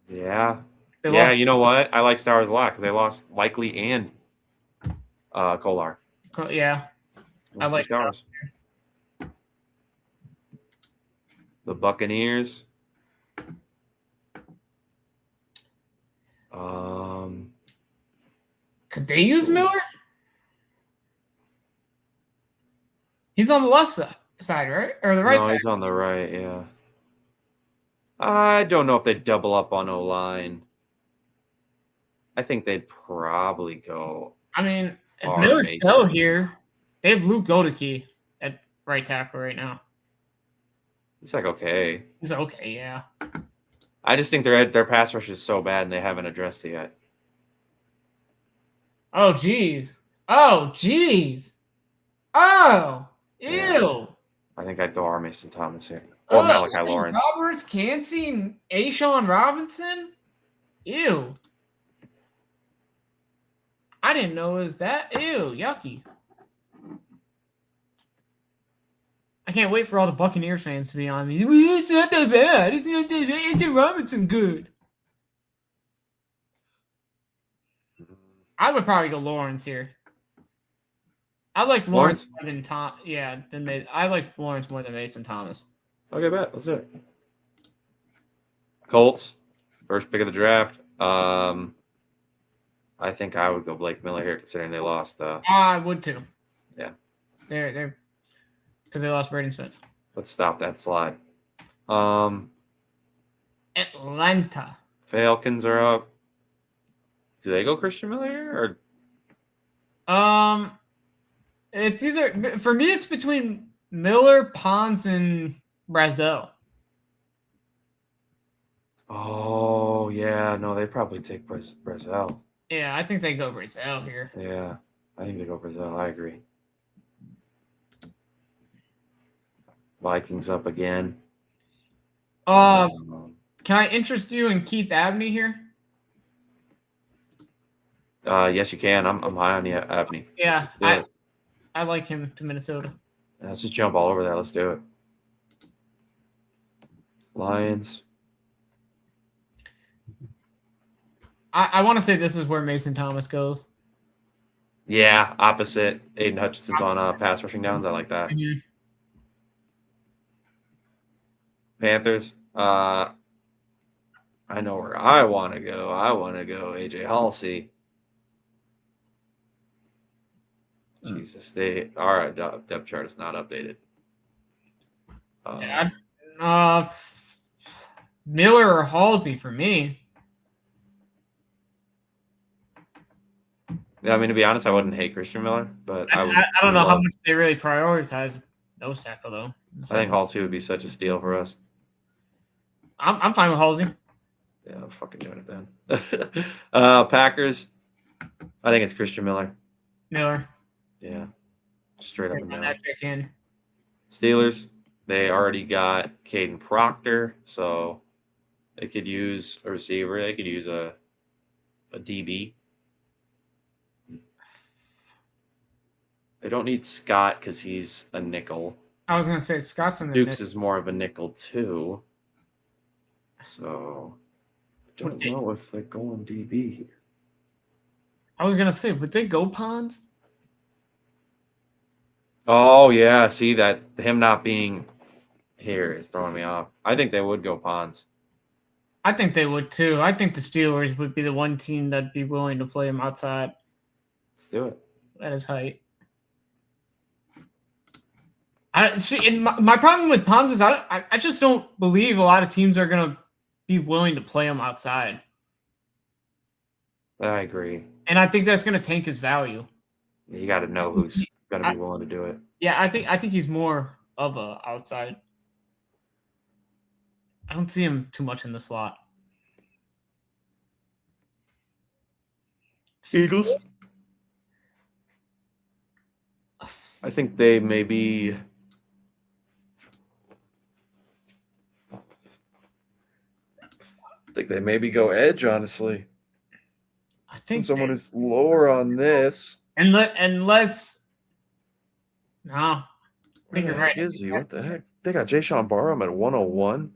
Yeah. You know what? I like Stowers a lot because they lost Likely and Kolar. Yeah. I like Stowers. The Buccaneers. Could they use Miller? He's on the left side, right? Or the right side? No, he's on the right, yeah. I don't know if they'd double up on O-line. I think they'd probably go. I mean, if Miller's still here, they have Luke Goedeke at right tackle right now. He's like okay. He's okay, yeah. I just think their pass rush is so bad and they haven't addressed it yet. Oh, jeez. Oh, jeez. Oh, ew. Yeah. I think I'd go R. Mason Thomas here. Or Malachi Lawrence. Roberts, Cansey, and Ashawn Robinson? Ew. I didn't know it was that. Ew, yucky. I can't wait for all the Buccaneers fans to be on me. It's not that bad. It's not that bad. It's Robinson good. I would probably go Lawrence here. I like Lawrence more than Tom. Yeah, I like Lawrence more than Mason Thomas. Okay, bet. Let's do it. Colts, first pick of the draft. I think I would go Blake Miller here, considering they lost. I would too. Yeah. They're because they lost Braden Smith. Let's stop that slide. Atlanta. Falcons are up. Do they go Christian Miller here, or? It's either for me. It's between Miller, Pons, and Brazel. Oh yeah, no, they probably take Brazel. Yeah, I think they go Brazel here. Yeah, I think they go Brazel. I agree. Vikings up again. Can I interest you in Keith Abney here? Yes, you can. I'm high on Abney. Yeah, I like him to Minnesota. Let's just jump all over that. Let's do it. Lions. I want to say this is where Mason Thomas goes. Yeah, opposite. Aiden Hutchinson's on pass rushing downs. I like that. Mm-hmm. Panthers. I know where I want to go. I want to go AJ Halsey. Jesus, our depth chart is not updated. Miller or Halsey for me. Yeah, I mean, to be honest, I wouldn't hate Christian Miller, but I don't know how much they really prioritize nose tackle though. I think Halsey would be such a steal for us. I'm fine with Halsey. Yeah, I'm fucking doing it then. Packers. I think it's Christian Miller. Miller. Yeah. Straight up and down. Steelers. They already got Caden Proctor, so they could use a receiver. They could use a DB. They don't need Scott because he's a nickel. I was going to say Scott's in the Dukes is more of a nickel too. So I don't know if they're going DB here. I was going to say, would they go Pons? Oh, yeah. See, that him not being here is throwing me off. I think they would go Pons. I think they would too. I think the Steelers would be the one team that'd be willing to play him outside. Let's do it. At his height. My problem with Pons is I just don't believe a lot of teams are going to be willing to play him outside. I agree. And I think that's going to tank his value. You got to know who's going to be willing to do it. Yeah, I think he's more of a outside. I don't see him too much in the slot. Eagles. I think they maybe. I think they maybe go edge, honestly. I think someone is lower on this. Unless. No. I think you're right. Is he? What the heck? They got Jayshon Barham at 101.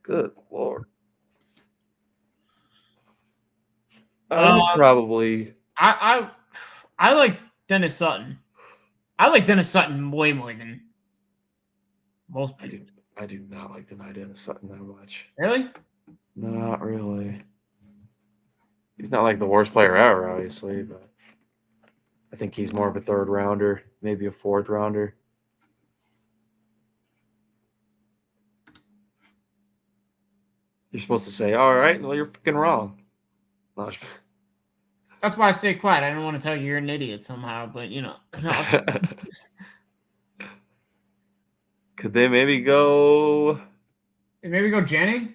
Good Lord. I would probably. I like Dennis Sutton. I like Dennis Sutton way more than most people. I do not like Dennis Sutton that much. Really? Not really. He's not like the worst player ever, obviously, but I think he's more of a third rounder, maybe a fourth rounder. You're supposed to say, all right, well, you're fucking wrong. That's why I stay quiet. I don't want to tell you you're an idiot somehow, but you know. No. Could they maybe go? Maybe go Jennings?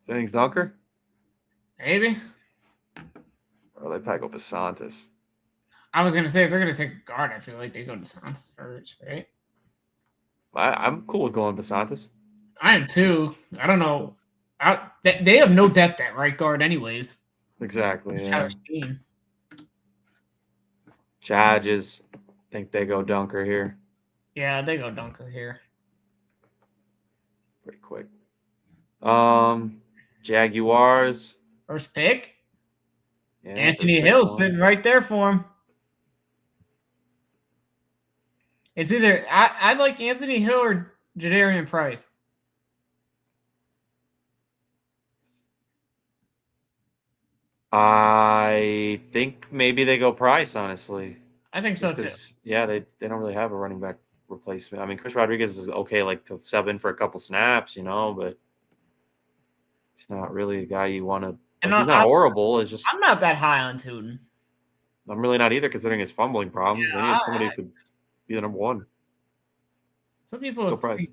Jennings Dunker? Maybe. Or they probably go Basantis. I was gonna say if they're gonna take a guard, I feel like they go Basantis first, right? I'm cool with going Basantis. I am too. I don't know. They have no depth at right guard, anyways. Exactly. Yeah. Charges. Think they go Dunker here. Yeah, they go Dunker here. Pretty quick. Jaguars. First pick? Yeah, Anthony there's Hill's Bitcoin. sitting right there for him. It's either I like Anthony Hill or Jadarian Price. I think maybe they go Price, honestly. I think so Just too. because, yeah, they don't really have a running back replacement. I mean, Chris Rodriguez is okay, like to sub in for a couple snaps, but he's not really a guy you want to. And Like, he's not horrible. It's just I'm not that high on Tootin. I'm really not either, considering his fumbling problems. They Yeah, needed somebody who could be the number one. some Let's people go Price. think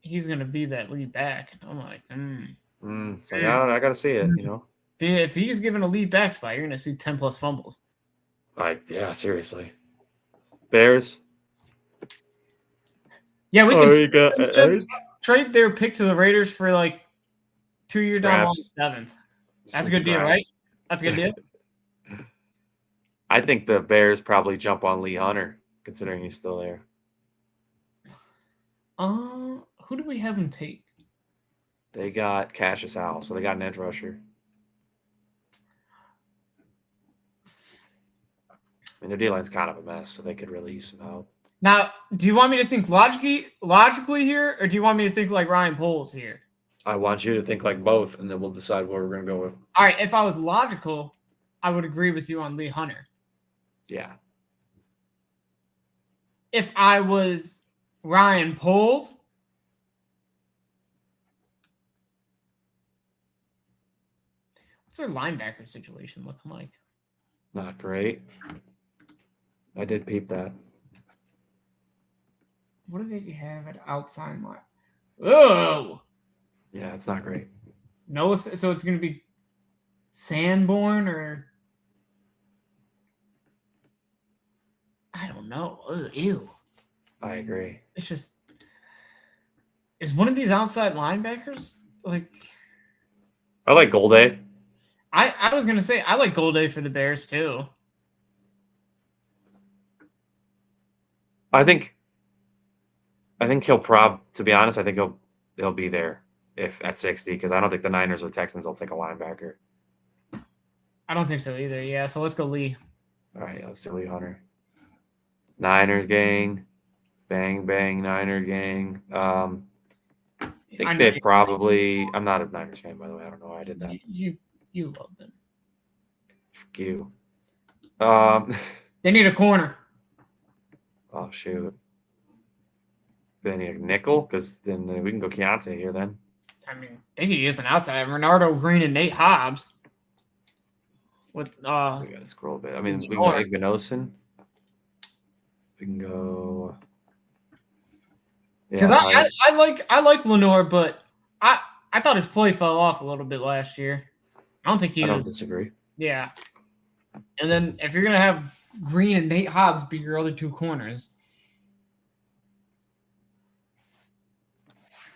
he's gonna be that lead back. I'm like, It's like I gotta see it, If he's given a lead back spot, you're gonna see 10 plus fumbles. Yeah, seriously. Bears. Yeah, we can got trade their pick to the Raiders for like 2 year down on the 7th. That's a good deal, right? That's a good deal. I think the Bears probably jump on Lee Hunter, considering he's still there. Who do we have him take? They got Cassius Al, so they got an edge rusher. I mean, their D-line's kind of a mess, so they could really use some help. Now, do you want me to think logically here, or do you want me to think like Ryan Poles here? I want you to think like both, and then we'll decide what we're going to go with. All right, if I was logical, I would agree with you on Lee Hunter. Yeah. If I was Ryan Poles, what's their linebacker situation looking like? Not great. I did peep that. What do they have at outside line? Oh! Yeah, it's not great. No, so it's going to be Sanborn or... I don't know. Ugh, ew. I agree. It's just... Is one of these outside linebackers like... I like Golday. I was going to say, I like Golday for the Bears too. I think he'll to be honest, I think he'll be there if at 60, because I don't think the Niners or Texans will take a linebacker. I don't think so either. Yeah, so let's go Lee. All right, let's do Lee Hunter. Niners gang. Bang, bang, Niner gang. I think they probably... I'm not a Niners fan, by the way. I don't know why I did that. You love them. Fuck you. They need a corner. Oh, shoot. They need a nickel? Because then we can go Keontae here then. I mean, they could use an outside. Renardo Green and Nate Hobbs. With We got to scroll a bit. I mean, we can go Igbinosin. We can go... Because I like Lenore, but I thought his play fell off a little bit last year. I don't think he was. I don't disagree. Yeah. And then if you're gonna have Green and Nate Hobbs be your other two corners.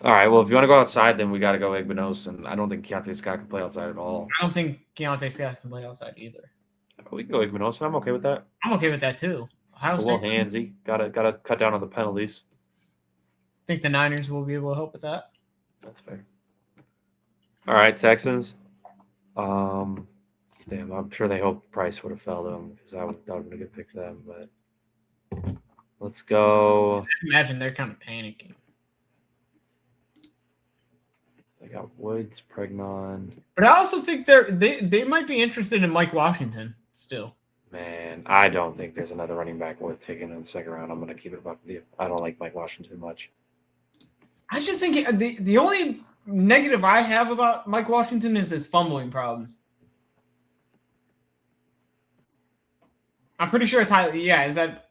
All right. Well, if you want to go outside, then we got to go Igbinosin. I don't think Keontae Scott can play outside at all. I don't think Keontae Scott can play outside either. We can go Igbinosin. I'm okay with that. I'm okay with that too. It's a little handsy. Gotta cut down on the penalties. I think the Niners will be able to help with that. That's fair. All right, Texans. Damn, I'm sure they hope Price would have fell to them, because that would have been a good pick for them. But let's go. I imagine they're kind of panicking. They got Woods, Pregnon. But I also think they might be interested in Mike Washington still. Man, I don't think there's another running back worth taking in the second round. I'm going to keep it up with you. I don't like Mike Washington much. I just think the only negative I have about Mike Washington is his fumbling problems. I'm pretty sure it's highly. Yeah, is that?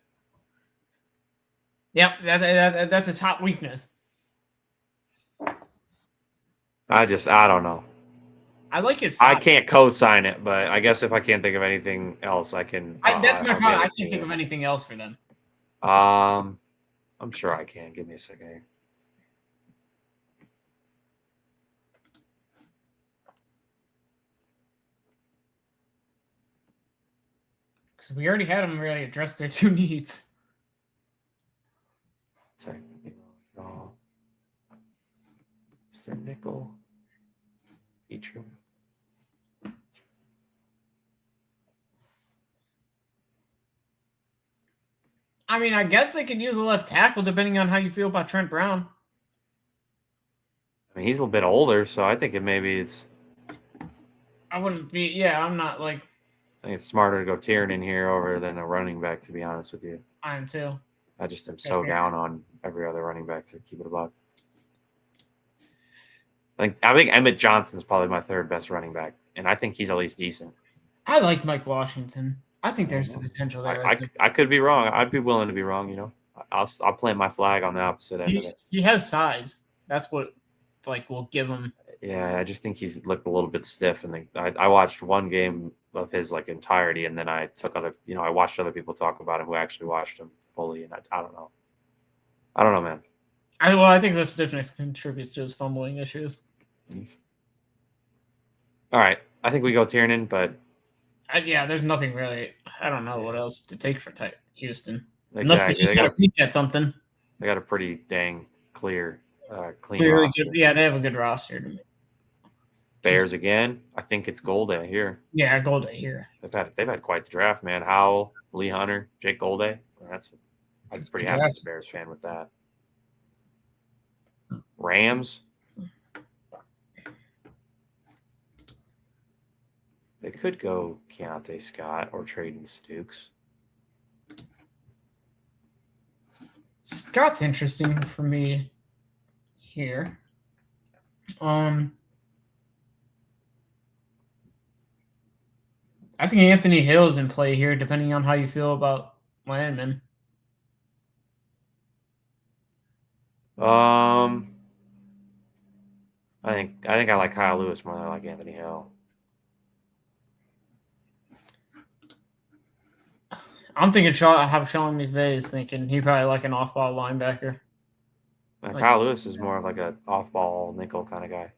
Yep, that's his top weakness. I don't know. I like his. I can't co-sign it, but I guess if I can't think of anything else, I can. That's my problem. I can't think of anything else for them. I'm sure I can. Give me a second here. Because we already had them really address their two needs. No. Is there nickel? Feature. I mean, I guess they could use a left tackle depending on how you feel about Trent Brown. I mean, he's a little bit older, so I think it's. I wouldn't be. Yeah, I'm not like. I think it's smarter to go Tiernan here over than a running back. To be honest with you, I am too. I just am so down on every other running back to keep it above. I think Emmett Johnson's probably my third best running back, and I think he's at least decent. I like Mike Washington. I think there's some potential there. I could be wrong. I'd be willing to be wrong. You know, I'll plant my flag on the opposite end of it. He has size. That's what will give him. Yeah, I just think he's looked a little bit stiff, and I watched one game of his entirety, and then I took I watched other people talk about him who actually watched him fully, and I don't know. I don't know, man. I think that stiffness contributes to his fumbling issues. All right, I think we go Tiernan, but yeah, there's nothing really. I don't know what else to take for Houston. Exactly. Unless they got something. They got a pretty dang clean Clearly roster. Good, yeah, they have a good roster to me. Bears again. I think it's Golday here. Yeah, Golday here. They've had quite the draft, man. Howell, Lee Hunter, Jake Golday. I'm pretty happy as a Bears fan with that. Rams. They could go Keontae Scott or Traden Stukes. Scott's interesting for me here. I think Anthony Hill's in play here, depending on how you feel about Landman. I think I like Kyle Lewis more than I like Anthony Hill. I'm thinking how Sean McVay is thinking. He probably like an off-ball linebacker. Kyle Lewis is more of like an off-ball nickel kind of guy.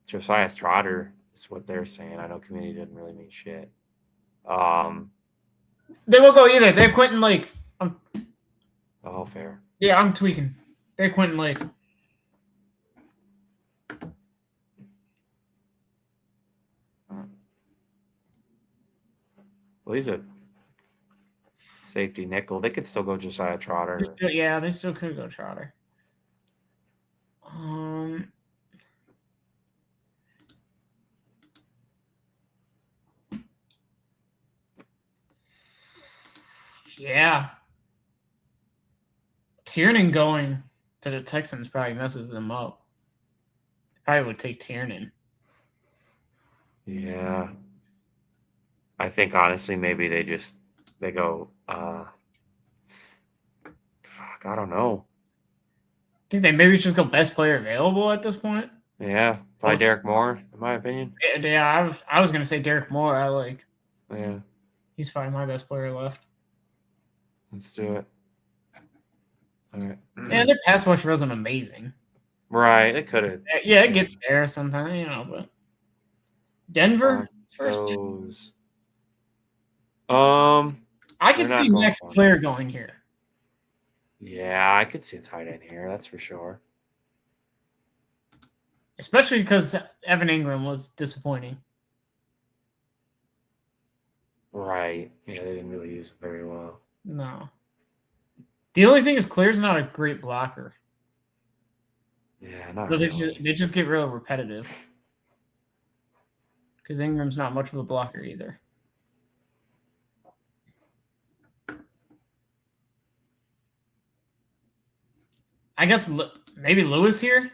Josiah Trotter is what they're saying. I know community didn't really mean shit. They will go either. They have Quentin Lake. Oh, fair. Yeah, I'm tweaking. They're Quentin Lake. Well, he's a safety nickel. They could still go Josiah Trotter. They still could go Trotter. Yeah. Tiernan going to the Texans probably messes them up. Probably would take Tiernan. Yeah. I think honestly maybe they go fuck, I don't know. I think they maybe just go best player available at this point. Yeah, probably Derek Moore, in my opinion. Yeah, I was gonna say Derek Moore. Yeah. He's probably my best player left. Let's do it. All right. Yeah, their pass rush wasn't amazing. Right, it could have. Yeah, it gets there sometimes, but Denver first. I could see Max Clear going here. Yeah, I could see a tight end here. That's for sure. Especially because Evan Ingram was disappointing. Right. Yeah, they didn't really use him very well. No. The only thing is Clear's not a great blocker. Yeah, not really. They just get real repetitive. Because Ingram's not much of a blocker either. I guess maybe Lewis here?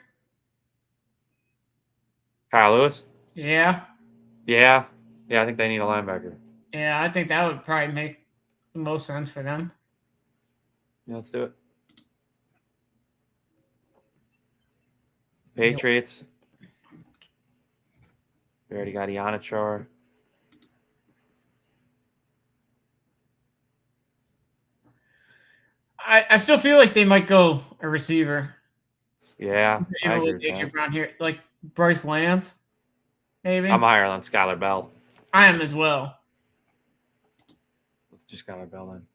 Kyle Lewis? Yeah. Yeah. Yeah, I think they need a linebacker. Yeah, I think that would probably make the most sense for them. Yeah, let's do it. Patriots. We already got Ianachar. I still feel like they might go a receiver. Yeah, I agree with AJ Brown here, like Bryce Lance, maybe. I'm higher on Skylar Bell. I am as well. Let's do Skylar Bell then.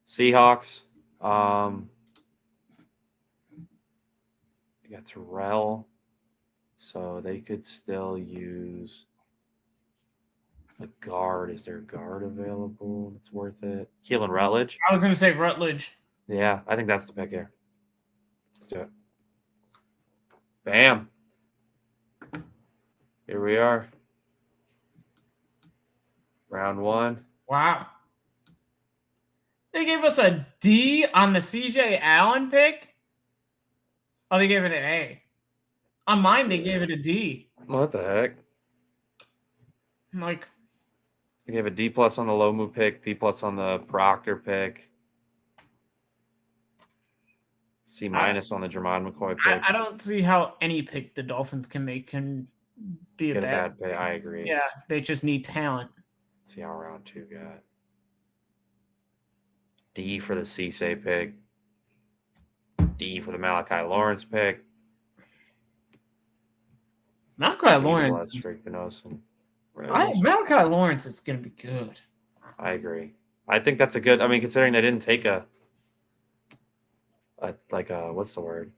Seahawks. We got Terrell. So they could still use a guard. Is there a guard available that's worth it? Keelan Rutledge? I was going to say Rutledge. Yeah, I think that's the pick here. Let's do it. Bam. Here we are. Round 1. Wow. They gave us a D on the CJ Allen pick? Oh, they gave it an A. On mine, they gave it a D. What the heck? I'm like, They gave a D plus on the Lomu pick, D plus on the Proctor pick, C minus on the Jermon McCoy pick. I don't see how any pick the Dolphins can make can be Get a bad pick. I agree. Yeah, they just need talent. Let's see how round 2 got. D for the Cisse pick. D for the Malachi Lawrence pick. Malachi Lawrence. Malachi Lawrence is going to be good. I agree. I think that's a good. I mean, considering they didn't take a what's the word?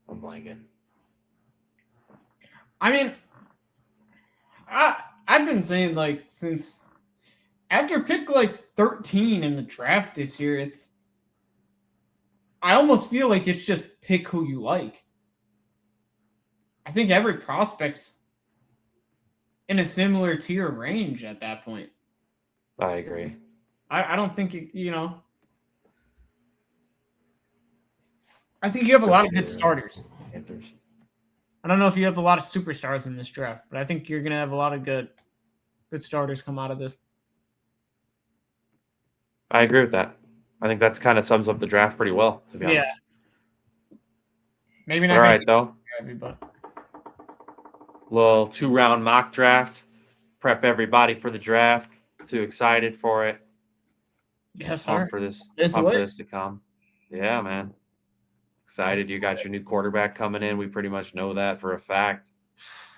I'm blanking. I mean, I've been saying like since after pick like 13 in the draft this year, I almost feel like it's just pick who you like. I think every prospect's in a similar tier range at that point. I agree. I don't think I think you have a lot of good starters. Panthers. I don't know if you have a lot of superstars in this draft, but I think you're going to have a lot of good starters come out of this. I agree with that. I think that's kind of sums up the draft pretty well, to be honest. Yeah. Maybe not. All right, though. But little 2-round mock draft. Prep everybody for the draft. Too excited for it. Yes, sir. For this to come. Yeah, man. Excited. You got your new quarterback coming in. We pretty much know that for a fact.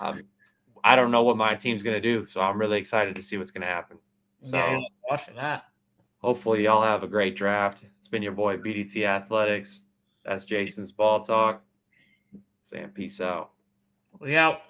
I don't know what my team's going to do, so I'm really excited to see what's going to happen. So yeah, let's watch for that. Hopefully y'all have a great draft. It's been your boy BDT Athletics. That's Jason's Ball Talk. Saying peace out. We out.